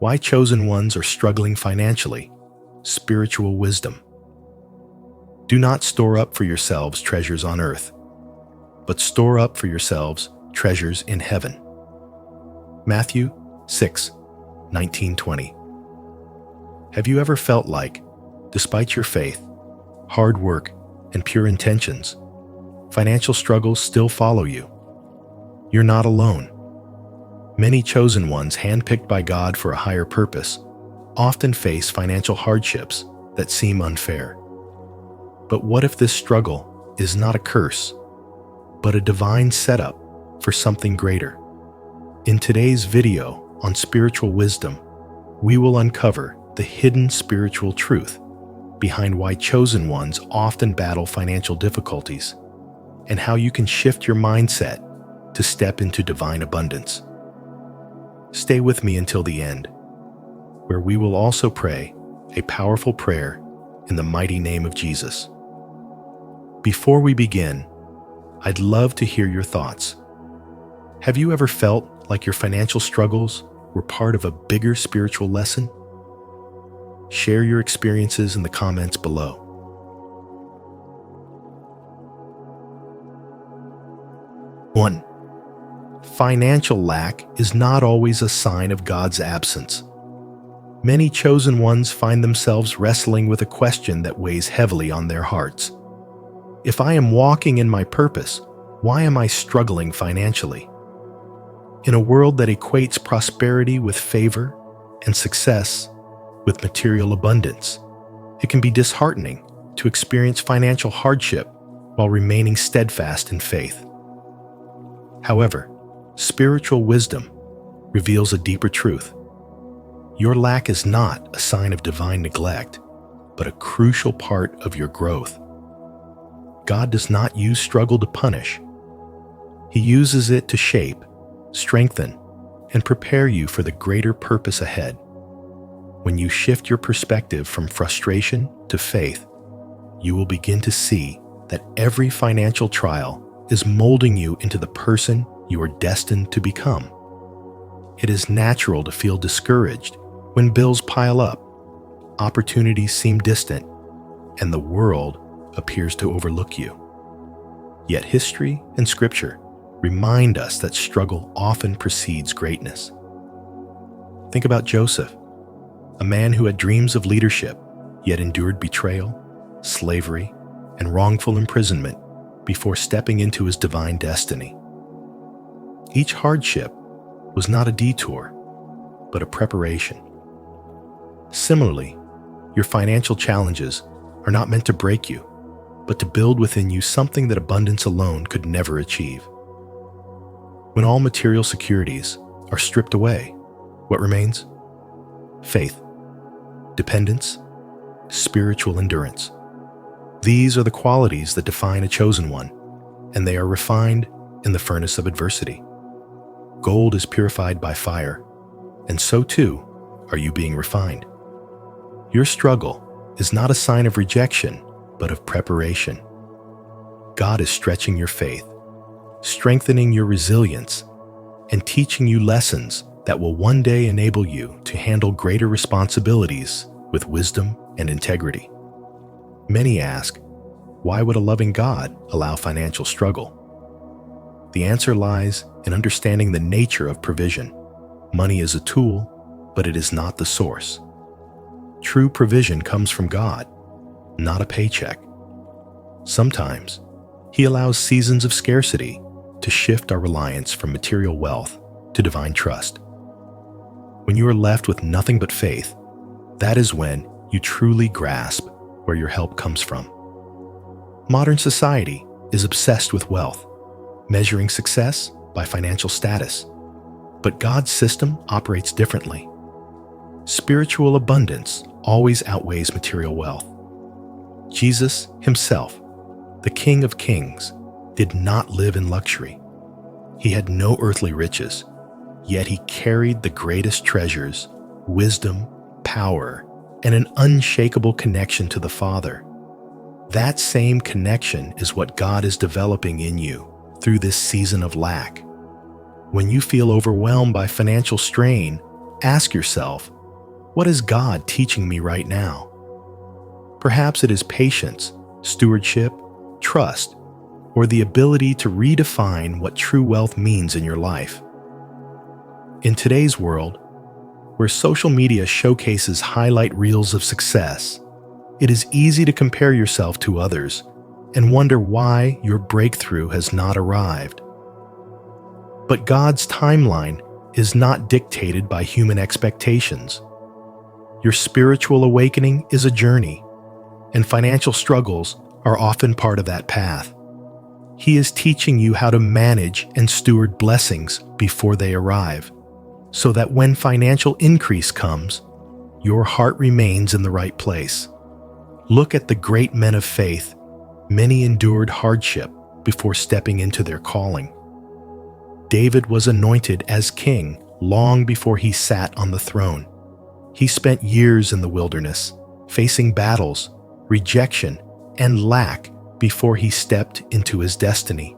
Why chosen ones are struggling financially. Spiritual wisdom. Do not store up for yourselves treasures on earth, but store up for yourselves treasures in heaven. Matthew 6:19-20. Have you ever felt like, despite your faith, hard work, and pure intentions, financial struggles still follow you? You're not alone. Many chosen ones handpicked by God for a higher purpose often face financial hardships that seem unfair. But what if this struggle is not a curse, but a divine setup for something greater? In today's video on spiritual wisdom, we will uncover the hidden spiritual truth behind why chosen ones often battle financial difficulties and how you can shift your mindset to step into divine abundance. Stay with me until the end, where we will also pray a powerful prayer in the mighty name of Jesus. Before we begin, I'd love to hear your thoughts. Have you ever felt like your financial struggles were part of a bigger spiritual lesson? Share your experiences in the comments below. 1. Financial lack is not always a sign of God's absence. Many chosen ones find themselves wrestling with a question that weighs heavily on their hearts. If I am walking in my purpose, why am I struggling financially? In a world that equates prosperity with favor and success with material abundance, it can be disheartening to experience financial hardship while remaining steadfast in faith. However, spiritual wisdom reveals a deeper truth. Your lack is not a sign of divine neglect, but a crucial part of your growth. God does not use struggle to punish. He uses it to shape, strengthen, and prepare you for the greater purpose ahead. When you shift your perspective from frustration to faith, you will begin to see that every financial trial is molding you into the person you are destined to become. It is natural to feel discouraged when bills pile up, opportunities seem distant, and the world appears to overlook you. Yet history and scripture remind us that struggle often precedes greatness. Think about Joseph, a man who had dreams of leadership, yet endured betrayal, slavery, and wrongful imprisonment before stepping into his divine destiny. Each hardship was not a detour, but a preparation. Similarly, your financial challenges are not meant to break you, but to build within you something that abundance alone could never achieve. When all material securities are stripped away, what remains? Faith, dependence, spiritual endurance. These are the qualities that define a chosen one, and they are refined in the furnace of adversity. Gold is purified by fire, and so too are you being refined. Your struggle is not a sign of rejection, but of preparation. God is stretching your faith, strengthening your resilience, and teaching you lessons that will one day enable you to handle greater responsibilities with wisdom and integrity. Many ask, why would a loving God allow financial struggle? The answer lies in understanding the nature of provision. Money is a tool, but it is not the source. True provision comes from God, not a paycheck. Sometimes, He allows seasons of scarcity to shift our reliance from material wealth to divine trust. When you are left with nothing but faith, that is when you truly grasp where your help comes from. Modern society is obsessed with wealth, measuring success by financial status. But God's system operates differently. Spiritual abundance always outweighs material wealth. Jesus himself, the King of Kings, did not live in luxury. He had no earthly riches, yet he carried the greatest treasures, wisdom, power, and an unshakable connection to the Father. That same connection is what God is developing in you through this season of lack. When you feel overwhelmed by financial strain, Ask yourself, what is God teaching me right now? Perhaps it is patience, stewardship, trust, or the ability to redefine what true wealth means in your life. In today's world, where social media showcases highlight reels of success, it is easy to compare yourself to others and wonder why your breakthrough has not arrived. But God's timeline is not dictated by human expectations. Your spiritual awakening is a journey, and financial struggles are often part of that path. He is teaching you how to manage and steward blessings before they arrive, so that when financial increase comes, your heart remains in the right place. Look at the great men of faith. Many endured hardship before stepping into their calling. David was anointed as king long before he sat on the throne. He spent years in the wilderness, facing battles, rejection, and lack before he stepped into his destiny.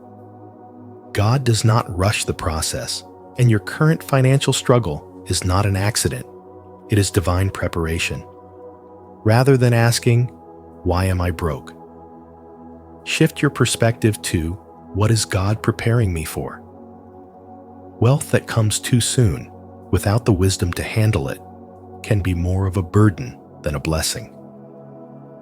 God does not rush the process, and your current financial struggle is not an accident. It is divine preparation. Rather than asking, "Why am I broke?" shift your perspective to, "What is God preparing me for?" Wealth that comes too soon, without the wisdom to handle it, can be more of a burden than a blessing.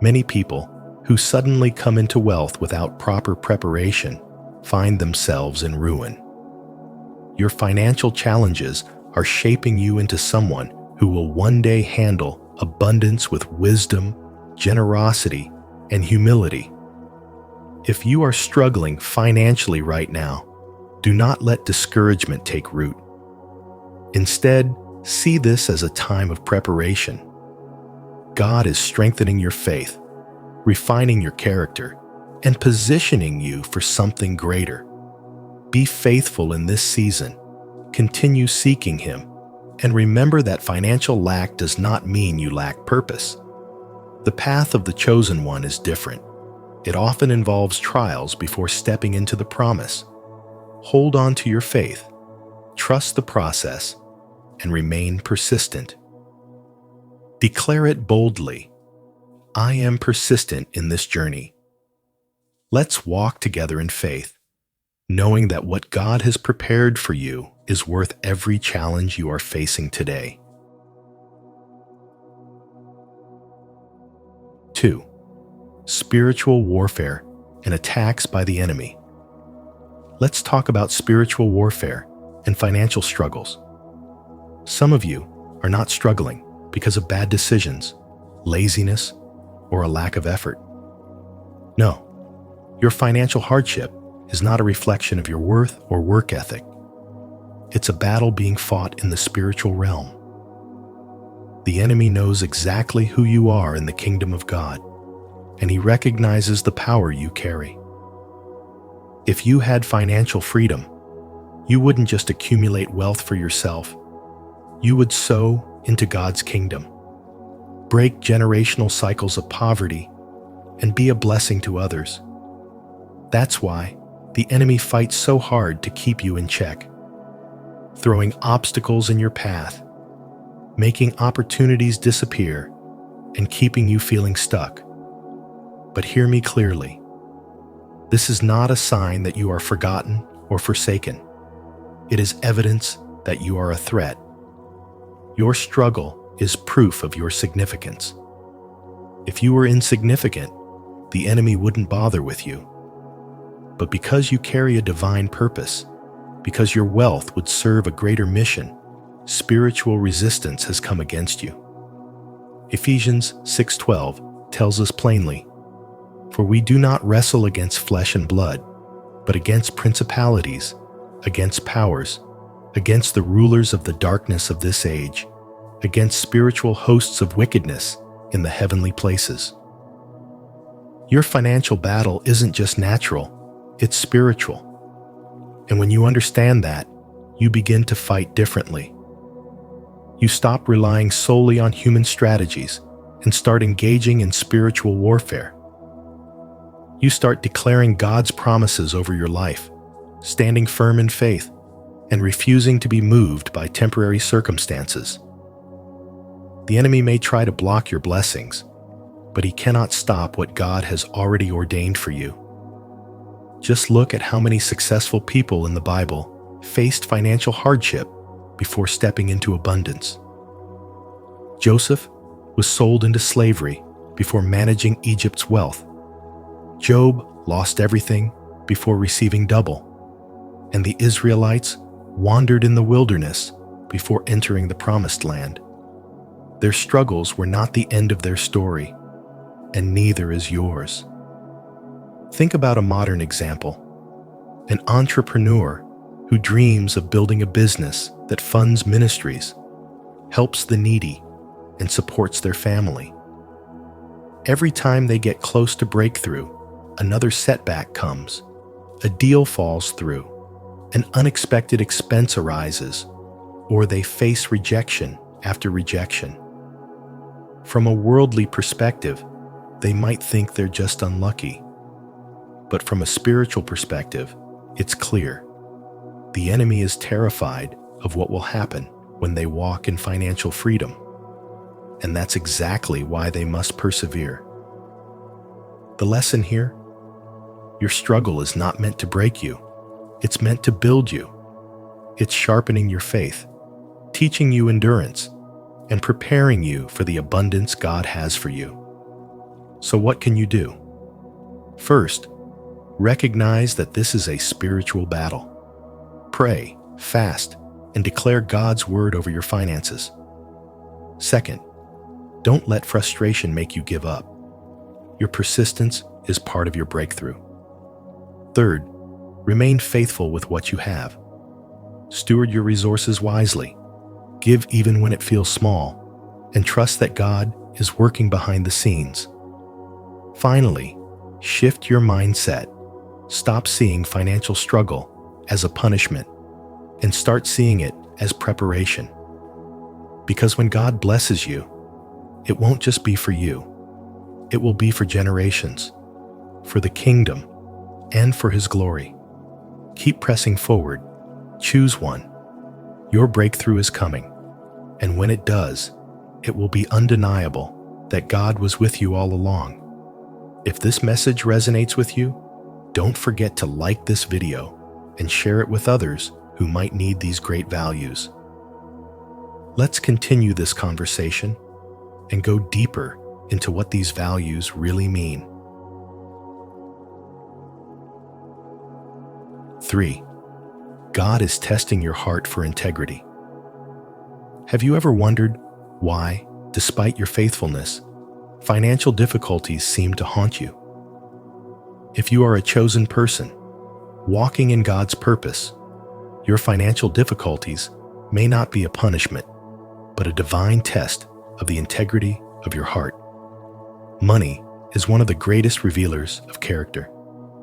Many people who suddenly come into wealth without proper preparation find themselves in ruin. Your financial challenges are shaping you into someone who will one day handle abundance with wisdom, generosity, and humility. If you are struggling financially right now, do not let discouragement take root. Instead, see this as a time of preparation. God is strengthening your faith, refining your character, and positioning you for something greater. Be faithful in this season. Continue seeking Him, and remember that financial lack does not mean you lack purpose. The path of the chosen one is different. It often involves trials before stepping into the promise. Hold on to your faith, trust the process, and remain persistent. Declare it boldly. I am persistent in this journey. Let's walk together in faith, knowing that what God has prepared for you is worth every challenge you are facing today. 2. Spiritual warfare and attacks by the enemy. Let's talk about spiritual warfare and financial struggles. Some of you are not struggling because of bad decisions, laziness, or a lack of effort. No, your financial hardship is not a reflection of your worth or work ethic. It's a battle being fought in the spiritual realm. The enemy knows exactly who you are in the kingdom of God, and he recognizes the power you carry. If you had financial freedom, you wouldn't just accumulate wealth for yourself. You would sow into God's kingdom, break generational cycles of poverty, and be a blessing to others. That's why the enemy fights so hard to keep you in check, throwing obstacles in your path, making opportunities disappear, and keeping you feeling stuck. But hear me clearly. This is not a sign that you are forgotten or forsaken. It is evidence that you are a threat. Your struggle is proof of your significance. If you were insignificant, the enemy wouldn't bother with you. But because you carry a divine purpose, because your wealth would serve a greater mission, spiritual resistance has come against you. Ephesians 6:12 tells us plainly, "For we do not wrestle against flesh and blood, but against principalities, against powers, against the rulers of the darkness of this age, against spiritual hosts of wickedness in the heavenly places." Your financial battle isn't just natural, it's spiritual. And when you understand that, you begin to fight differently. You stop relying solely on human strategies and start engaging in spiritual warfare. You start declaring God's promises over your life, standing firm in faith, and refusing to be moved by temporary circumstances. The enemy may try to block your blessings, but he cannot stop what God has already ordained for you. Just look at how many successful people in the Bible faced financial hardship before stepping into abundance. Joseph was sold into slavery before managing Egypt's wealth. Job lost everything before receiving double. And the Israelites wandered in the wilderness before entering the promised land. Their struggles were not the end of their story, and neither is yours. Think about a modern example, an entrepreneur who dreams of building a business that funds ministries, helps the needy, and supports their family. Every time they get close to breakthrough, another setback comes, a deal falls through, an unexpected expense arises, or they face rejection after rejection. From a worldly perspective, they might think they're just unlucky. But from a spiritual perspective, it's clear. The enemy is terrified of what will happen when they walk in financial freedom. And that's exactly why they must persevere. The lesson here? Your struggle is not meant to break you. It's meant to build you. It's sharpening your faith, teaching you endurance, and preparing you for the abundance God has for you. So what can you do? First, recognize that this is a spiritual battle. Pray, fast, and declare God's word over your finances. Second, don't let frustration make you give up. Your persistence is part of your breakthrough. Third, remain faithful with what you have. Steward your resources wisely. Give even when it feels small, and trust that God is working behind the scenes. Finally, shift your mindset. Stop seeing financial struggle as a punishment and start seeing it as preparation. Because when God blesses you, it won't just be for you. It will be for generations, for the kingdom, and for His glory. Keep pressing forward. Choose one. Your breakthrough is coming, and when it does, it will be undeniable that God was with you all along. If this message resonates with you, don't forget to like this video and share it with others who might need these great values. Let's continue this conversation and go deeper into what these values really mean. 3. God is testing your heart for integrity. Have you ever wondered why, despite your faithfulness, financial difficulties seem to haunt you? If you are a chosen person, walking in God's purpose, your financial difficulties may not be a punishment, but a divine test of the integrity of your heart. Money is one of the greatest revealers of character,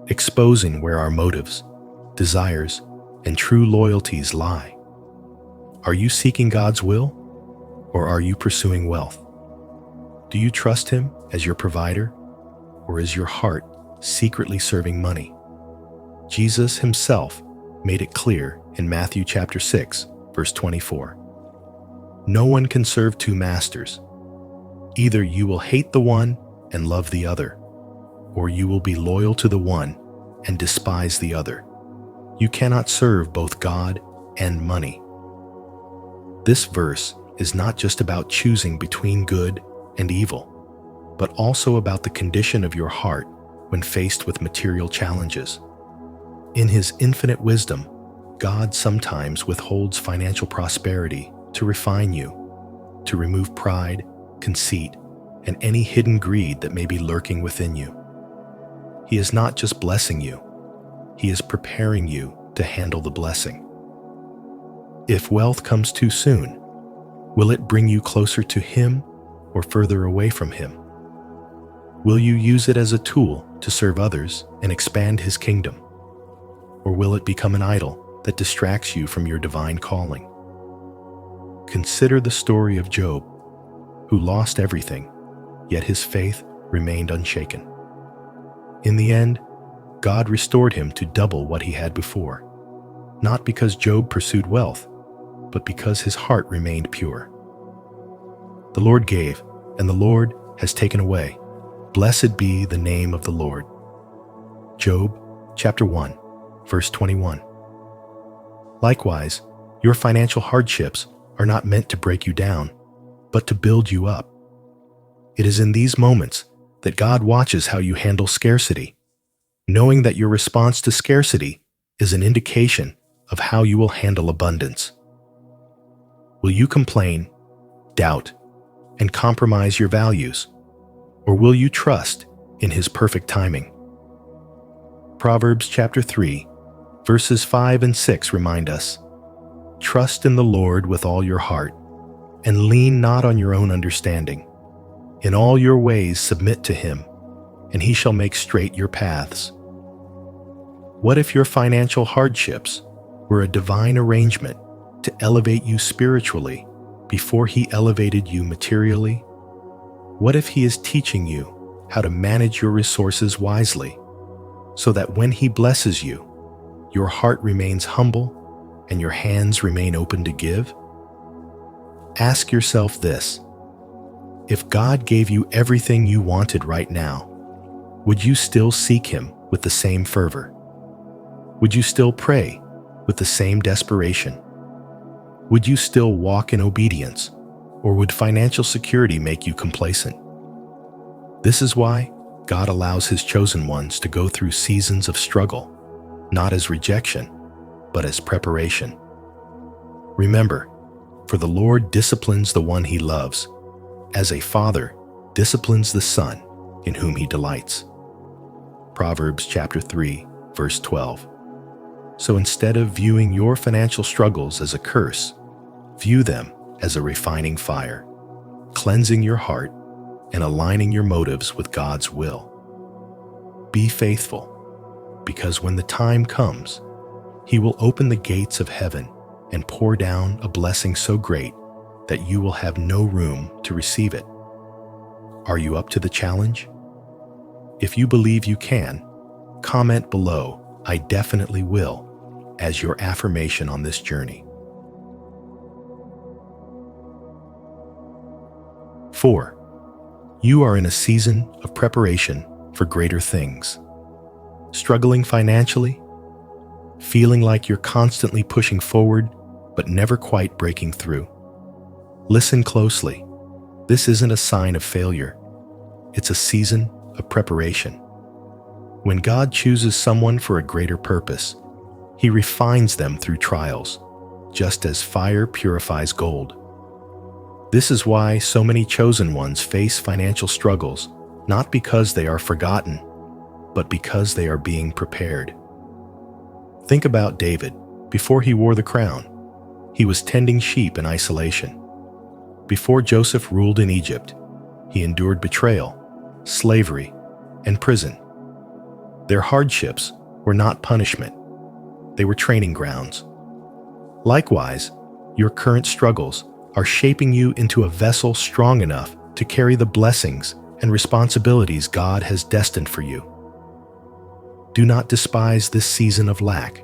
exposing where our motives, desires, and true loyalties lie. Are you seeking God's will, or are you pursuing wealth? Do you trust Him as your provider, or is your heart secretly serving money? Jesus Himself made it clear in Matthew chapter 6, verse 24. No one can serve two masters. Either you will hate the one and love the other, or you will be loyal to the one and despise the other. You cannot serve both God and money. This verse is not just about choosing between good and evil, but also about the condition of your heart when faced with material challenges. In His infinite wisdom, God sometimes withholds financial prosperity to refine you, to remove pride, conceit, and any hidden greed that may be lurking within you. He is not just blessing you, He is preparing you to handle the blessing. If wealth comes too soon, will it bring you closer to Him or further away from Him? Will you use it as a tool to serve others and expand His kingdom? Or will it become an idol that distracts you from your divine calling? Consider the story of Job, who lost everything, yet his faith remained unshaken. In the end, God restored him to double what he had before, not because Job pursued wealth, but because his heart remained pure. The Lord gave, and the Lord has taken away. Blessed be the name of the Lord. Job chapter 1, verse 21. Likewise, your financial hardships are not meant to break you down, but to build you up. It is in these moments that God watches how you handle scarcity, knowing that your response to scarcity is an indication of how you will handle abundance. Will you complain, doubt, and compromise your values, or will you trust in His perfect timing? Proverbs chapter 3, verses 5 and 6 remind us, "Trust in the Lord with all your heart, and lean not on your own understanding. In all your ways submit to Him, and He shall make straight your paths." What if your financial hardships were a divine arrangement to elevate you spiritually before He elevated you materially? What if He is teaching you how to manage your resources wisely, so that when He blesses you, your heart remains humble and your hands remain open to give? Ask yourself this: if God gave you everything you wanted right now, would you still seek Him with the same fervor? Would you still pray with the same desperation? Would you still walk in obedience, or would financial security make you complacent? This is why God allows His chosen ones to go through seasons of struggle, not as rejection, but as preparation. Remember, for the Lord disciplines the one He loves, as a father disciplines the son in whom He delights. Proverbs chapter 3, verse 12. So instead of viewing your financial struggles as a curse, view them as a refining fire, cleansing your heart and aligning your motives with God's will. Be faithful, because when the time comes, He will open the gates of heaven and pour down a blessing so great that you will have no room to receive it. Are you up to the challenge? If you believe you can, comment below, "I definitely will," as your affirmation on this journey. 4. You are in a season of preparation for greater things. Struggling financially? Feeling like you're constantly pushing forward but never quite breaking through? Listen closely. This isn't a sign of failure. It's a season of preparation. When God chooses someone for a greater purpose, He refines them through trials, just as fire purifies gold. This is why so many chosen ones face financial struggles, not because they are forgotten, but because they are being prepared. Think about David. Before he wore the crown, he was tending sheep in isolation. Before Joseph ruled in Egypt, he endured betrayal, slavery, and prison. Their hardships were not punishment. They were training grounds. Likewise, your current struggles are shaping you into a vessel strong enough to carry the blessings and responsibilities God has destined for you. Do not despise this season of lack.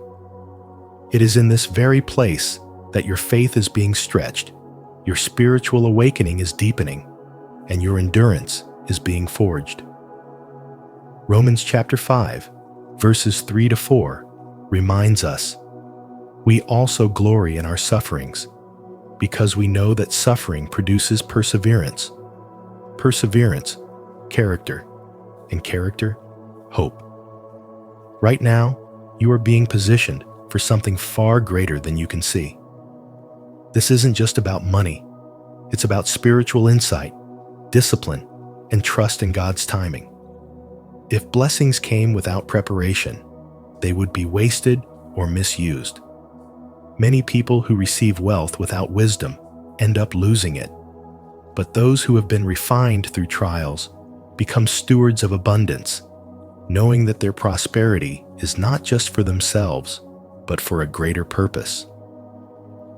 It is in this very place that your faith is being stretched, your spiritual awakening is deepening, and your endurance is being forged. Romans chapter 5, verses 3 to 4 reminds us, "We also glory in our sufferings, because we know that suffering produces perseverance. Perseverance, character, and character, hope." Right now, you are being positioned for something far greater than you can see. This isn't just about money. It's about spiritual insight, discipline, and trust in God's timing. If blessings came without preparation, they would be wasted or misused. Many people who receive wealth without wisdom end up losing it. But those who have been refined through trials become stewards of abundance, knowing that their prosperity is not just for themselves, but for a greater purpose.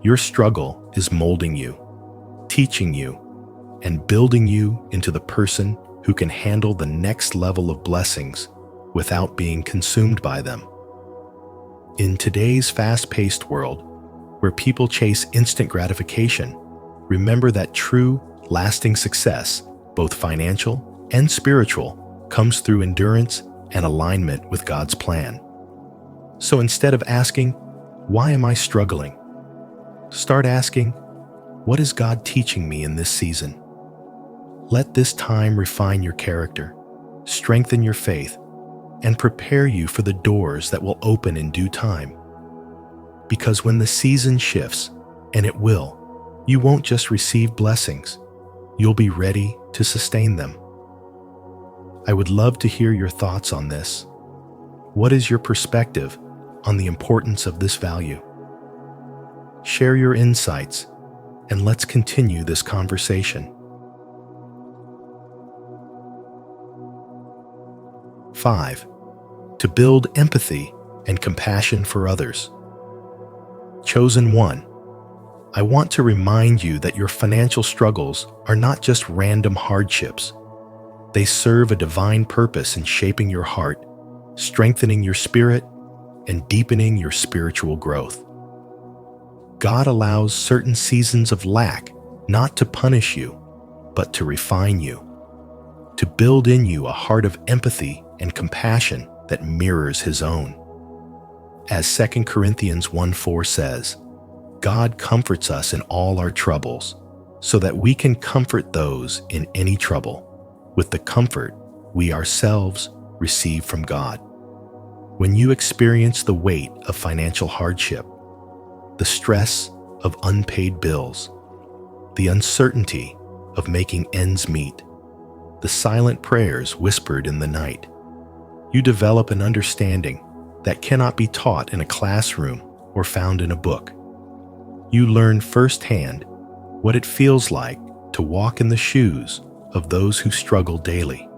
Your struggle is molding you, teaching you, and building you into the person who can handle the next level of blessings without being consumed by them. In today's fast-paced world, where people chase instant gratification, remember that true, Lasting success, both financial and spiritual, comes through endurance and alignment with God's plan. So instead of asking, "Why am I struggling?" start asking, "What is God teaching me in this season?" Let this time refine your character, strengthen your faith, and prepare you for the doors that will open in due time. Because when the season shifts, and it will, you won't just receive blessings, you'll be ready to sustain them. I would love to hear your thoughts on this. What is your perspective on the importance of this value? Share your insights, and let's continue this conversation. 5. To build empathy and compassion for others. Chosen one, I want to remind you that your financial struggles are not just random hardships. They serve a divine purpose in shaping your heart, strengthening your spirit, and deepening your spiritual growth. God allows certain seasons of lack not to punish you, but to refine you, to build in you a heart of empathy and compassion that mirrors His own. As 2 Corinthians 1:4 says, God comforts us in all our troubles, so that we can comfort those in any trouble with the comfort we ourselves receive from God. When you experience the weight of financial hardship, the stress of unpaid bills, the uncertainty of making ends meet, the silent prayers whispered in the night, you develop an understanding that cannot be taught in a classroom or found in a book. You learn firsthand what it feels like to walk in the shoes of those who struggle daily,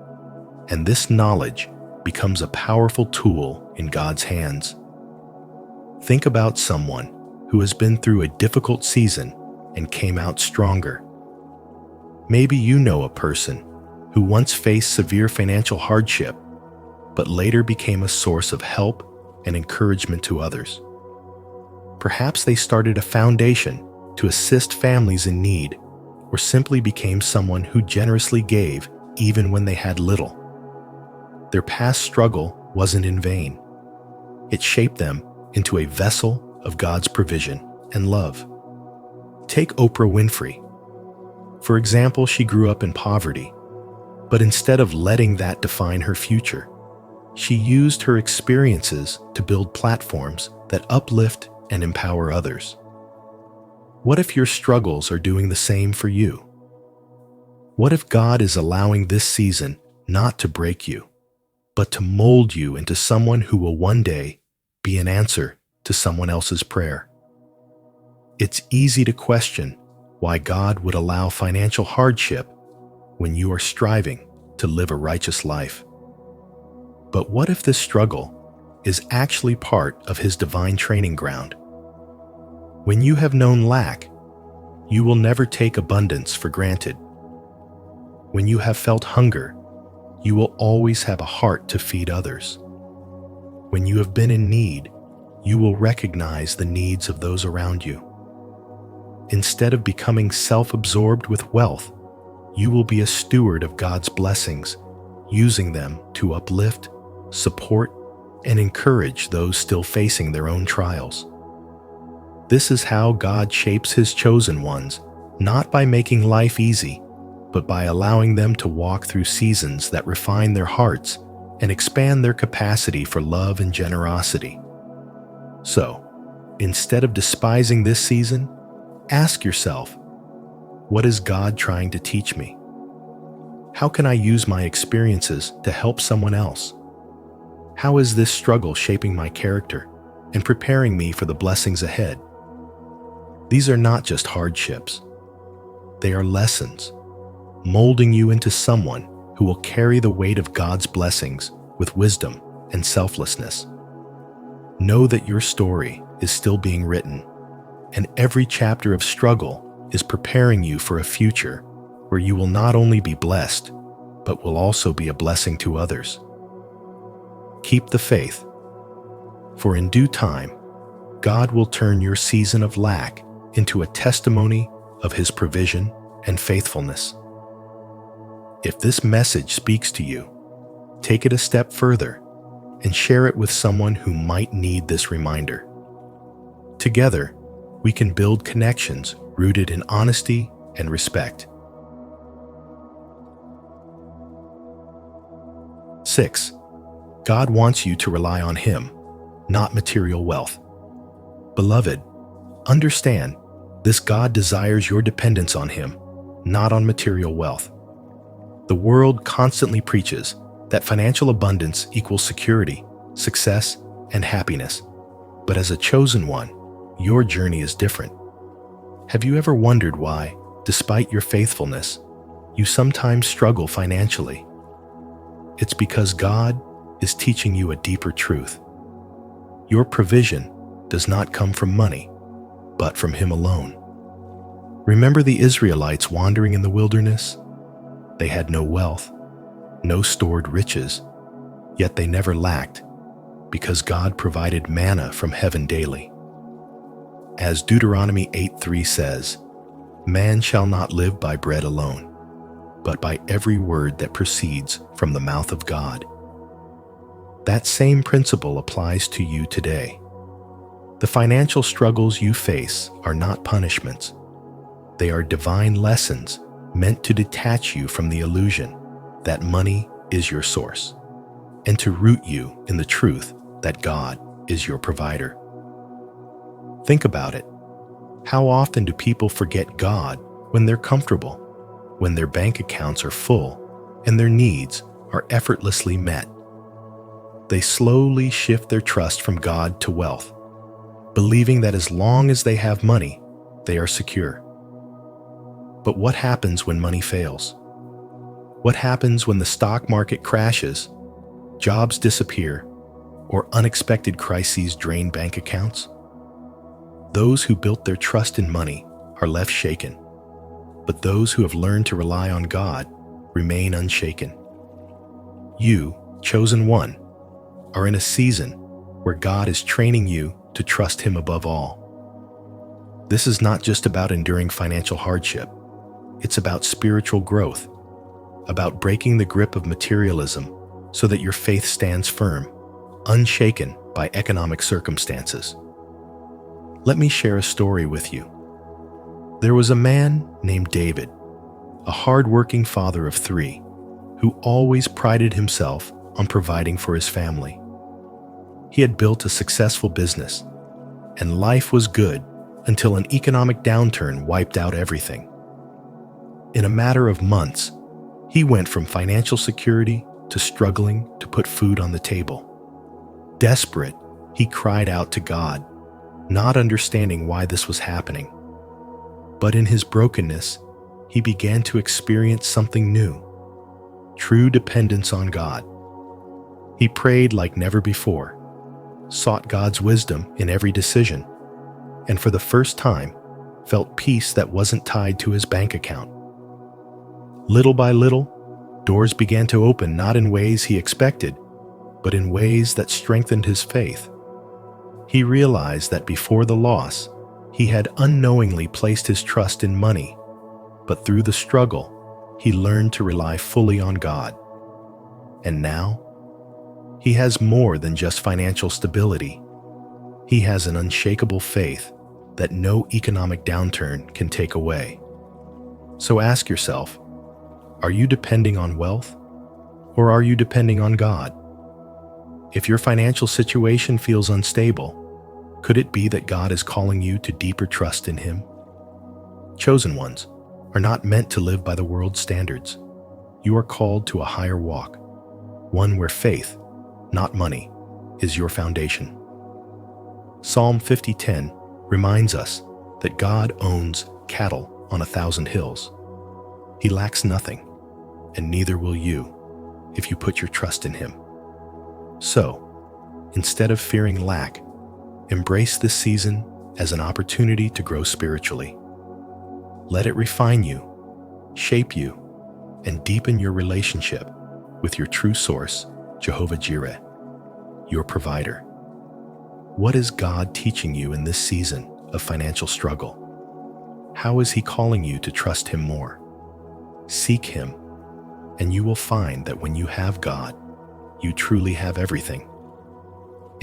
and this knowledge becomes a powerful tool in God's hands. Think about someone who has been through a difficult season and came out stronger. Maybe you know a person who once faced severe financial hardship, but later became a source of help and encouragement to others. Perhaps they started a foundation to assist families in need, or simply became someone who generously gave even when they had little. Their past struggle wasn't in vain. It shaped them into a vessel of God's provision and love. Take Oprah Winfrey. For example, she grew up in poverty, but instead of letting that define her future, she used her experiences to build platforms that uplift and empower others. What if your struggles are doing the same for you? What if God is allowing this season not to break you, but to mold you into someone who will one day be an answer to someone else's prayer? It's easy to question why God would allow financial hardship when you are striving to live a righteous life. But what if this struggle is actually part of His divine training ground? When you have known lack, you will never take abundance for granted. When you have felt hunger, you will always have a heart to feed others. When you have been in need, you will recognize the needs of those around you. Instead of becoming self-absorbed with wealth, you will be a steward of God's blessings, using them to uplift, support, and encourage those still facing their own trials. This is how God shapes His chosen ones, not by making life easy, but by allowing them to walk through seasons that refine their hearts and expand their capacity for love and generosity. So, instead of despising this season, ask yourself, what is God trying to teach me? How can I use my experiences to help someone else? How is this struggle shaping my character and preparing me for the blessings ahead? These are not just hardships. They are lessons, molding you into someone who will carry the weight of God's blessings with wisdom and selflessness. Know that your story is still being written, and every chapter of struggle is preparing you for a future where you will not only be blessed, but will also be a blessing to others. Keep the faith, for in due time, God will turn your season of lack into a testimony of His provision and faithfulness. If this message speaks to you, take it a step further and share it with someone who might need this reminder. Together, we can build connections rooted in honesty and respect. 6. God wants you to rely on Him, not material wealth. Beloved, understand, this God desires your dependence on Him, not on material wealth. The world constantly preaches that financial abundance equals security, success, and happiness. But as a chosen one, your journey is different. Have you ever wondered why, despite your faithfulness, you sometimes struggle financially? It's because God is teaching you a deeper truth. Your provision does not come from money, but from Him alone. Remember the Israelites wandering in the wilderness? They had no wealth, no stored riches, yet they never lacked, because God provided manna from heaven daily. As Deuteronomy 8:3 says, "Man shall not live by bread alone, but by every word that proceeds from the mouth of God." That same principle applies to you today. The financial struggles you face are not punishments. They are divine lessons meant to detach you from the illusion that money is your source, and to root you in the truth that God is your provider. Think about it. How often do people forget God when they're comfortable, when their bank accounts are full, and their needs are effortlessly met? They slowly shift their trust from God to wealth, believing that as long as they have money, they are secure. But what happens when money fails? What happens when the stock market crashes, jobs disappear, or unexpected crises drain bank accounts? Those who built their trust in money are left shaken, but those who have learned to rely on God remain unshaken. You, chosen one, are in a season where God is training you to trust Him above all. This is not just about enduring financial hardship. It's about spiritual growth, about breaking the grip of materialism so that your faith stands firm, unshaken by economic circumstances. Let me share a story with you. There was a man named David, a hard-working father of 3, who always prided himself on providing for his family. He had built a successful business, and life was good until an economic downturn wiped out everything. In a matter of months, he went from financial security to struggling to put food on the table. Desperate, he cried out to God, not understanding why this was happening. But in his brokenness, he began to experience something new: true dependence on God. He prayed like never before, sought God's wisdom in every decision, and for the first time, felt peace that wasn't tied to his bank account. Little by little, doors began to open, not in ways he expected, but in ways that strengthened his faith. He realized that before the loss, he had unknowingly placed his trust in money, but through the struggle, he learned to rely fully on God. And now, he has more than just financial stability. He has an unshakable faith that no economic downturn can take away. So ask yourself, are you depending on wealth, or are you depending on God? If your financial situation feels unstable, could it be that God is calling you to deeper trust in Him? Chosen ones are not meant to live by the world's standards. You are called to a higher walk, one where faith, not money, is your foundation. Psalm 50:10 reminds us that God owns cattle on 1,000 hills. He lacks nothing, and neither will you if you put your trust in Him. So, instead of fearing lack, embrace this season as an opportunity to grow spiritually. Let it refine you, shape you, and deepen your relationship with your true source, Jehovah Jireh, your provider. What is God teaching you in this season of financial struggle? How is He calling you to trust Him more? Seek Him, and you will find that when you have God, you truly have everything.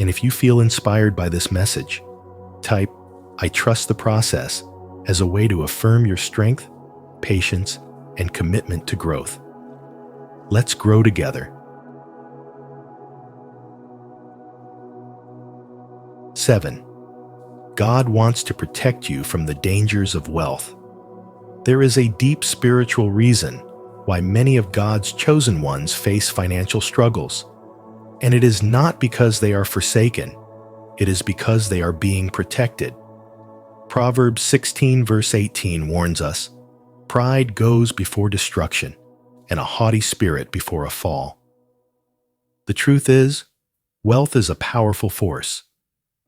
And if you feel inspired by this message, type "I trust the process" as a way to affirm your strength, patience, and commitment to growth. Let's grow together. 7. God wants to protect you from the dangers of wealth. There is a deep spiritual reason why many of God's chosen ones face financial struggles. And it is not because they are forsaken, it is because they are being protected. Proverbs 16 verse 18 warns us, "Pride goes before destruction, and a haughty spirit before a fall." The truth is, wealth is a powerful force,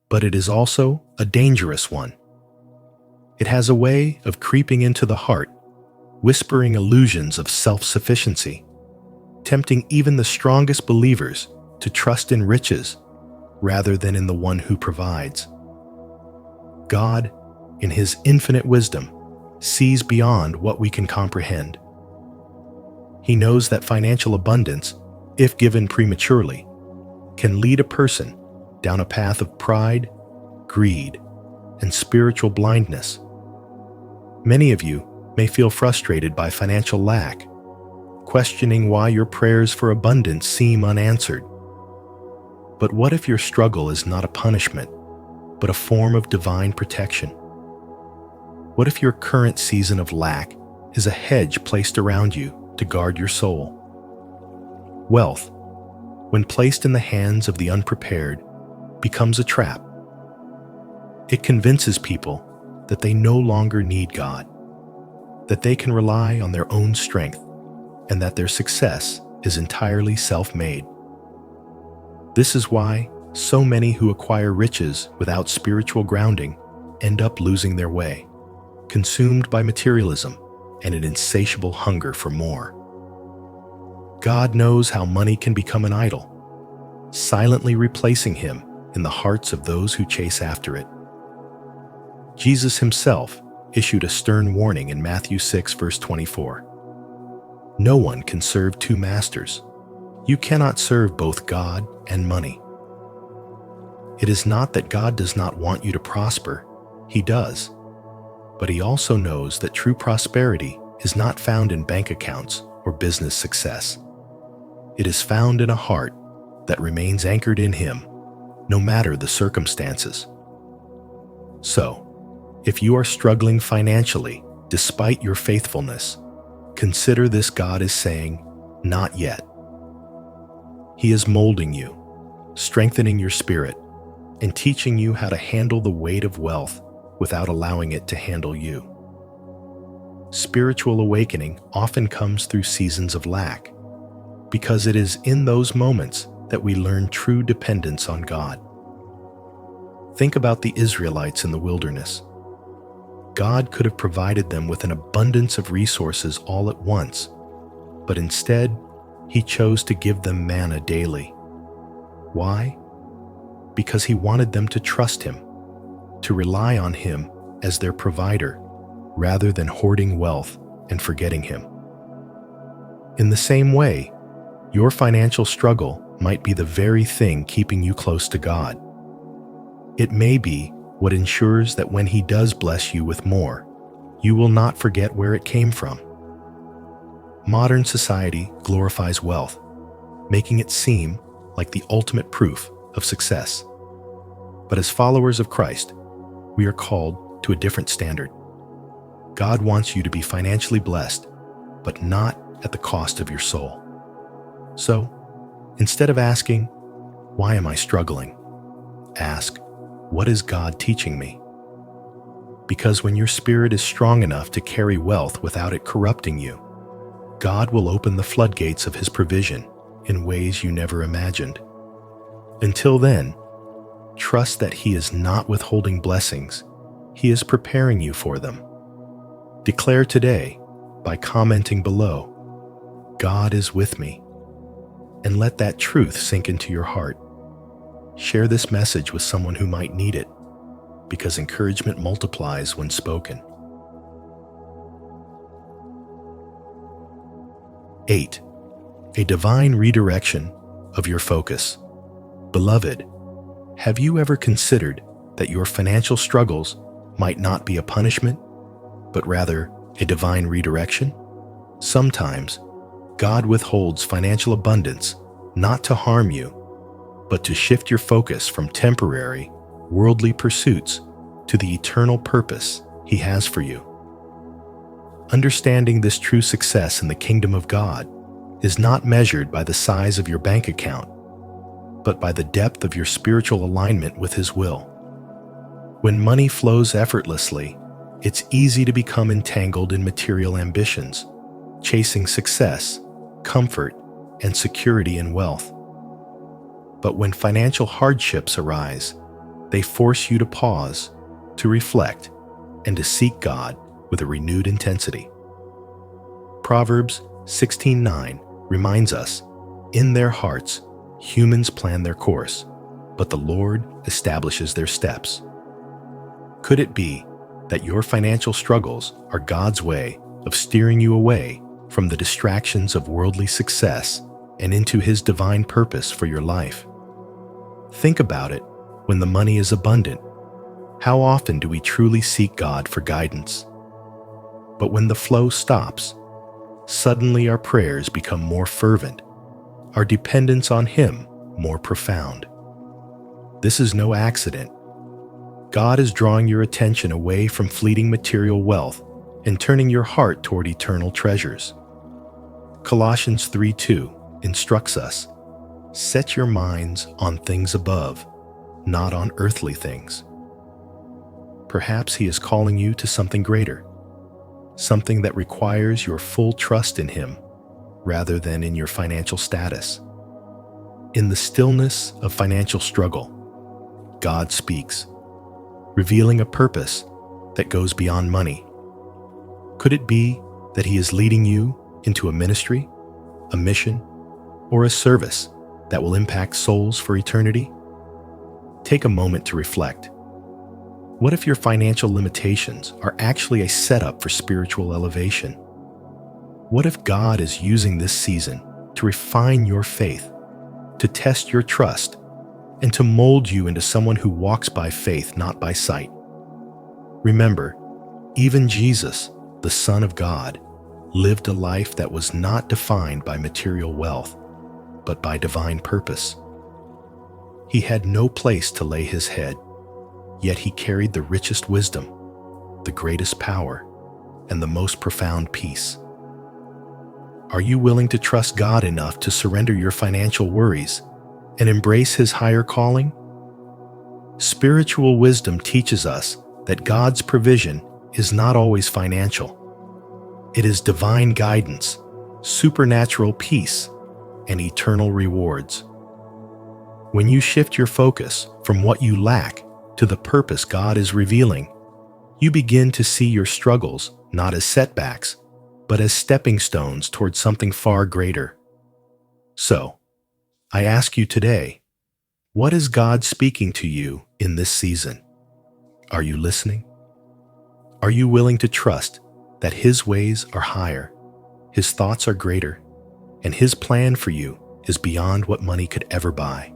but it is also a dangerous one. It has a way of creeping into the heart, whispering illusions of self-sufficiency, tempting even the strongest believers to trust in riches rather than in the one who provides. God, in His infinite wisdom, sees beyond what we can comprehend. He knows that financial abundance, if given prematurely, can lead a person down a path of pride, greed, and spiritual blindness. Many of you may feel frustrated by financial lack, questioning why your prayers for abundance seem unanswered. But what if your struggle is not a punishment, but a form of divine protection? What if your current season of lack is a hedge placed around you to guard your soul? Wealth, when placed in the hands of the unprepared, becomes a trap. It convinces people that they no longer need God, that they can rely on their own strength, and that their success is entirely self-made. This is why so many who acquire riches without spiritual grounding end up losing their way, consumed by materialism and an insatiable hunger for more. God knows how money can become an idol, silently replacing Him in the hearts of those who chase after it. Jesus Himself issued a stern warning in Matthew 6 verse 24. "No one can serve two masters. You cannot serve both God and money." It is not that God does not want you to prosper. He does. But He also knows that true prosperity is not found in bank accounts or business success. It is found in a heart that remains anchored in Him, no matter the circumstances. So, if you are struggling financially despite your faithfulness, consider this: God is saying, "Not yet." He is molding you, strengthening your spirit, and teaching you how to handle the weight of wealth without allowing it to handle you. Spiritual awakening often comes through seasons of lack, because it is in those moments that we learn true dependence on God. Think about the Israelites in the wilderness. God could have provided them with an abundance of resources all at once, but instead, He chose to give them manna daily. Why? Because He wanted them to trust Him, to rely on Him as their provider, rather than hoarding wealth and forgetting Him. In the same way, your financial struggle might be the very thing keeping you close to God. It may be what ensures that when He does bless you with more, you will not forget where it came from. Modern society glorifies wealth, making it seem like the ultimate proof of success. But as followers of Christ, we are called to a different standard. God wants you to be financially blessed, but not at the cost of your soul. So, instead of asking, "Why am I struggling?" ask, "What is God teaching me?" Because when your spirit is strong enough to carry wealth without it corrupting you, God will open the floodgates of His provision in ways you never imagined. Until then, trust that He is not withholding blessings. He is preparing you for them. Declare today, by commenting below, "God is with me," and let that truth sink into your heart. Share this message with someone who might need it, because encouragement multiplies when spoken. 8. A divine redirection of your focus. Beloved, have you ever considered that your financial struggles might not be a punishment, but rather a divine redirection? Sometimes, God withholds financial abundance not to harm you, but to shift your focus from temporary, worldly pursuits to the eternal purpose He has for you. Understanding this true success in the kingdom of God is not measured by the size of your bank account, but by the depth of your spiritual alignment with His will. When money flows effortlessly, it's easy to become entangled in material ambitions, chasing success, comfort, and security in wealth. But when financial hardships arise, they force you to pause, to reflect, and to seek God with a renewed intensity. Proverbs 16:9 reminds us, "In their hearts, humans plan their course, but the Lord establishes their steps." Could it be that your financial struggles are God's way of steering you away from the distractions of worldly success and into His divine purpose for your life? Think about it when the money is abundant. How often do we truly seek God for guidance? But when the flow stops, suddenly our prayers become more fervent, our dependence on Him more profound. This is no accident. God is drawing your attention away from fleeting material wealth and turning your heart toward eternal treasures. Colossians 3:2 instructs us, "Set your minds on things above, not on earthly things." Perhaps He is calling you to something greater, something that requires your full trust in Him rather than in your financial status. In the stillness of financial struggle, God speaks, revealing a purpose that goes beyond money. Could it be that He is leading you into a ministry, a mission, or a service that will impact souls for eternity? Take a moment to reflect. What if your financial limitations are actually a setup for spiritual elevation? What if God is using this season to refine your faith, to test your trust, and to mold you into someone who walks by faith, not by sight? Remember, even Jesus, the Son of God, lived a life that was not defined by material wealth, but by divine purpose. He had no place to lay His head, yet He carried the richest wisdom, the greatest power, and the most profound peace. Are you willing to trust God enough to surrender your financial worries and embrace His higher calling? Spiritual wisdom teaches us that God's provision is not always financial. It is divine guidance, supernatural peace, and eternal rewards. When you shift your focus from what you lack to the purpose God is revealing, you begin to see your struggles not as setbacks, but as stepping stones towards something far greater. So, I ask you today, what is God speaking to you in this season? Are you listening? Are you willing to trust that His ways are higher, His thoughts are greater, and His plan for you is beyond what money could ever buy?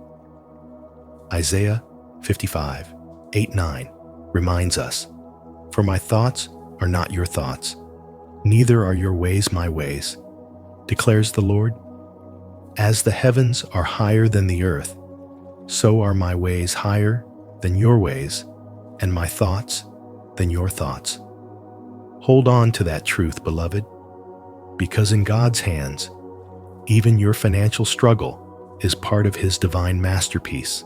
Isaiah 55:8-9 reminds us, "For my thoughts are not your thoughts, neither are your ways my ways, declares the Lord. As the heavens are higher than the earth, so are my ways higher than your ways, and my thoughts than your thoughts." Hold on to that truth, beloved, because in God's hands, even your financial struggle is part of His divine masterpiece.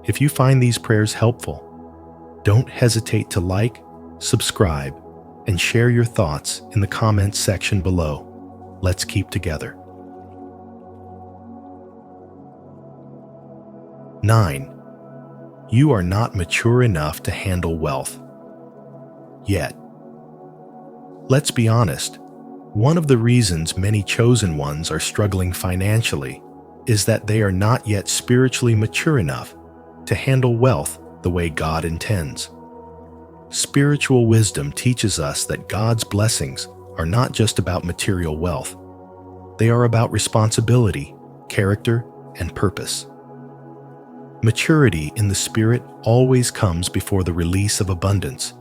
If you find these prayers helpful, don't hesitate to like, subscribe, and share your thoughts in the comments section below. Let's keep together. 9. You are not mature enough to handle wealth yet. Let's be honest, one of the reasons many chosen ones are struggling financially is that they are not yet spiritually mature enough to handle wealth the way God intends. Spiritual wisdom teaches us that God's blessings are not just about material wealth, They are about responsibility, character, and purpose. Maturity in the Spirit always comes before the release of abundance,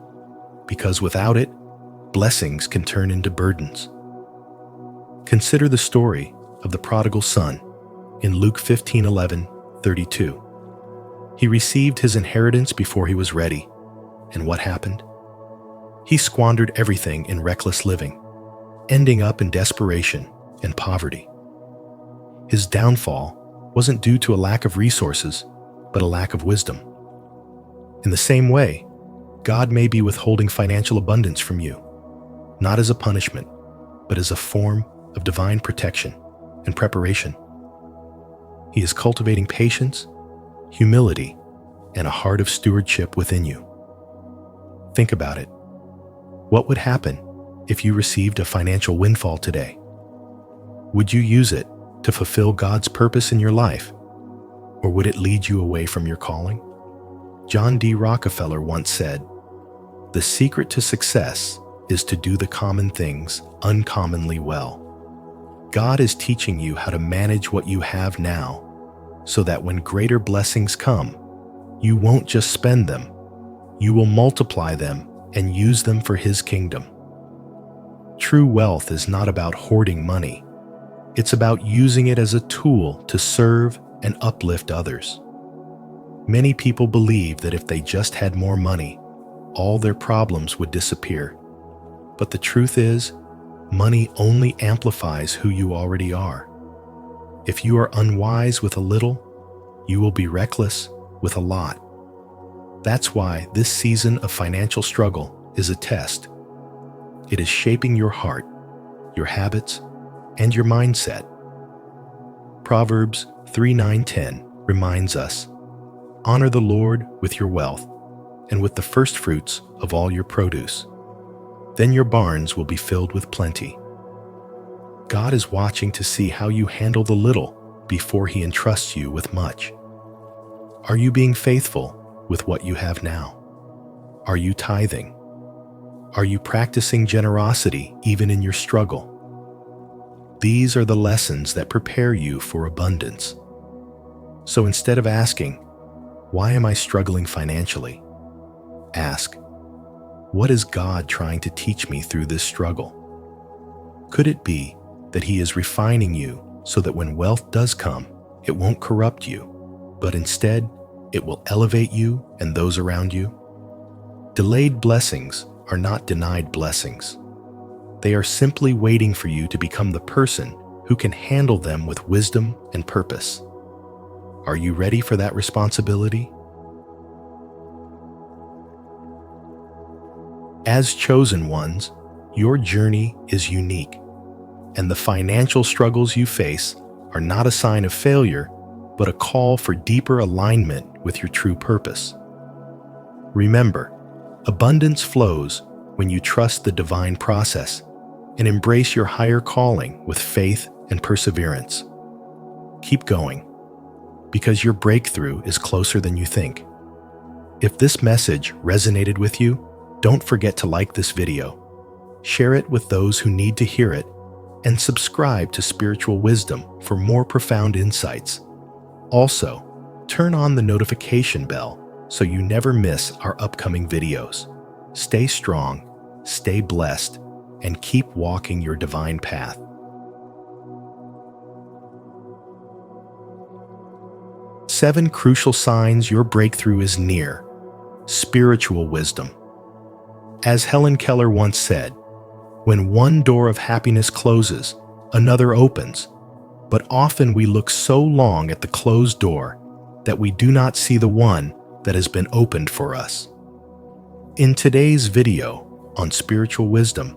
because without it, blessings can turn into burdens. Consider the story of the prodigal son in Luke 15:11-32. He received his inheritance before he was ready, and what happened? He squandered everything in reckless living, ending up in desperation and poverty. His downfall wasn't due to a lack of resources, but a lack of wisdom. In the same way, God may be withholding financial abundance from you, not as a punishment, but as a form of divine protection and preparation. He is cultivating patience, humility, and a heart of stewardship within you. Think about it. What would happen if you received a financial windfall today? Would you use it to fulfill God's purpose in your life, or would it lead you away from your calling? John D. Rockefeller once said, "The secret to success is to do the common things uncommonly well." God is teaching you how to manage what you have now, so that when greater blessings come, you won't just spend them, you will multiply them and use them for His kingdom. True wealth is not about hoarding money. It's about using it as a tool to serve and uplift others. Many people believe that if they just had more money, all their problems would disappear. But the truth is, money only amplifies who you already are. If you are unwise with a little, you will be reckless with a lot. That's why this season of financial struggle is a test. It is shaping your heart, your habits, and your mindset. Proverbs 3:9-10 reminds us, "Honor the Lord with your wealth and with the first fruits of all your produce. Then your barns will be filled with plenty." God is watching to see how you handle the little before He entrusts you with much. Are you being faithful with what you have now? Are you tithing? Are you practicing generosity even in your struggle? These are the lessons that prepare you for abundance. So instead of asking, "Why am I struggling financially?" ask, "What is God trying to teach me through this struggle?" Could it be that He is refining you so that when wealth does come, it won't corrupt you, but instead, it will elevate you and those around you? Delayed blessings are not denied blessings. They are simply waiting for you to become the person who can handle them with wisdom and purpose. Are you ready for that responsibility? As chosen ones, your journey is unique, and the financial struggles you face are not a sign of failure, but a call for deeper alignment with your true purpose. Remember, abundance flows when you trust the divine process and embrace your higher calling with faith and perseverance. Keep going, because your breakthrough is closer than you think. If this message resonated with you, don't forget to like this video, share it with those who need to hear it, and subscribe to Spiritual Wisdom for more profound insights. Also, turn on the notification bell so you never miss our upcoming videos. Stay strong, stay blessed, and keep walking your divine path. Seven crucial signs your breakthrough is near. Spiritual wisdom. As Helen Keller once said, "When one door of happiness closes, another opens, but often we look so long at the closed door that we do not see the one that has been opened for us." In today's video on spiritual wisdom,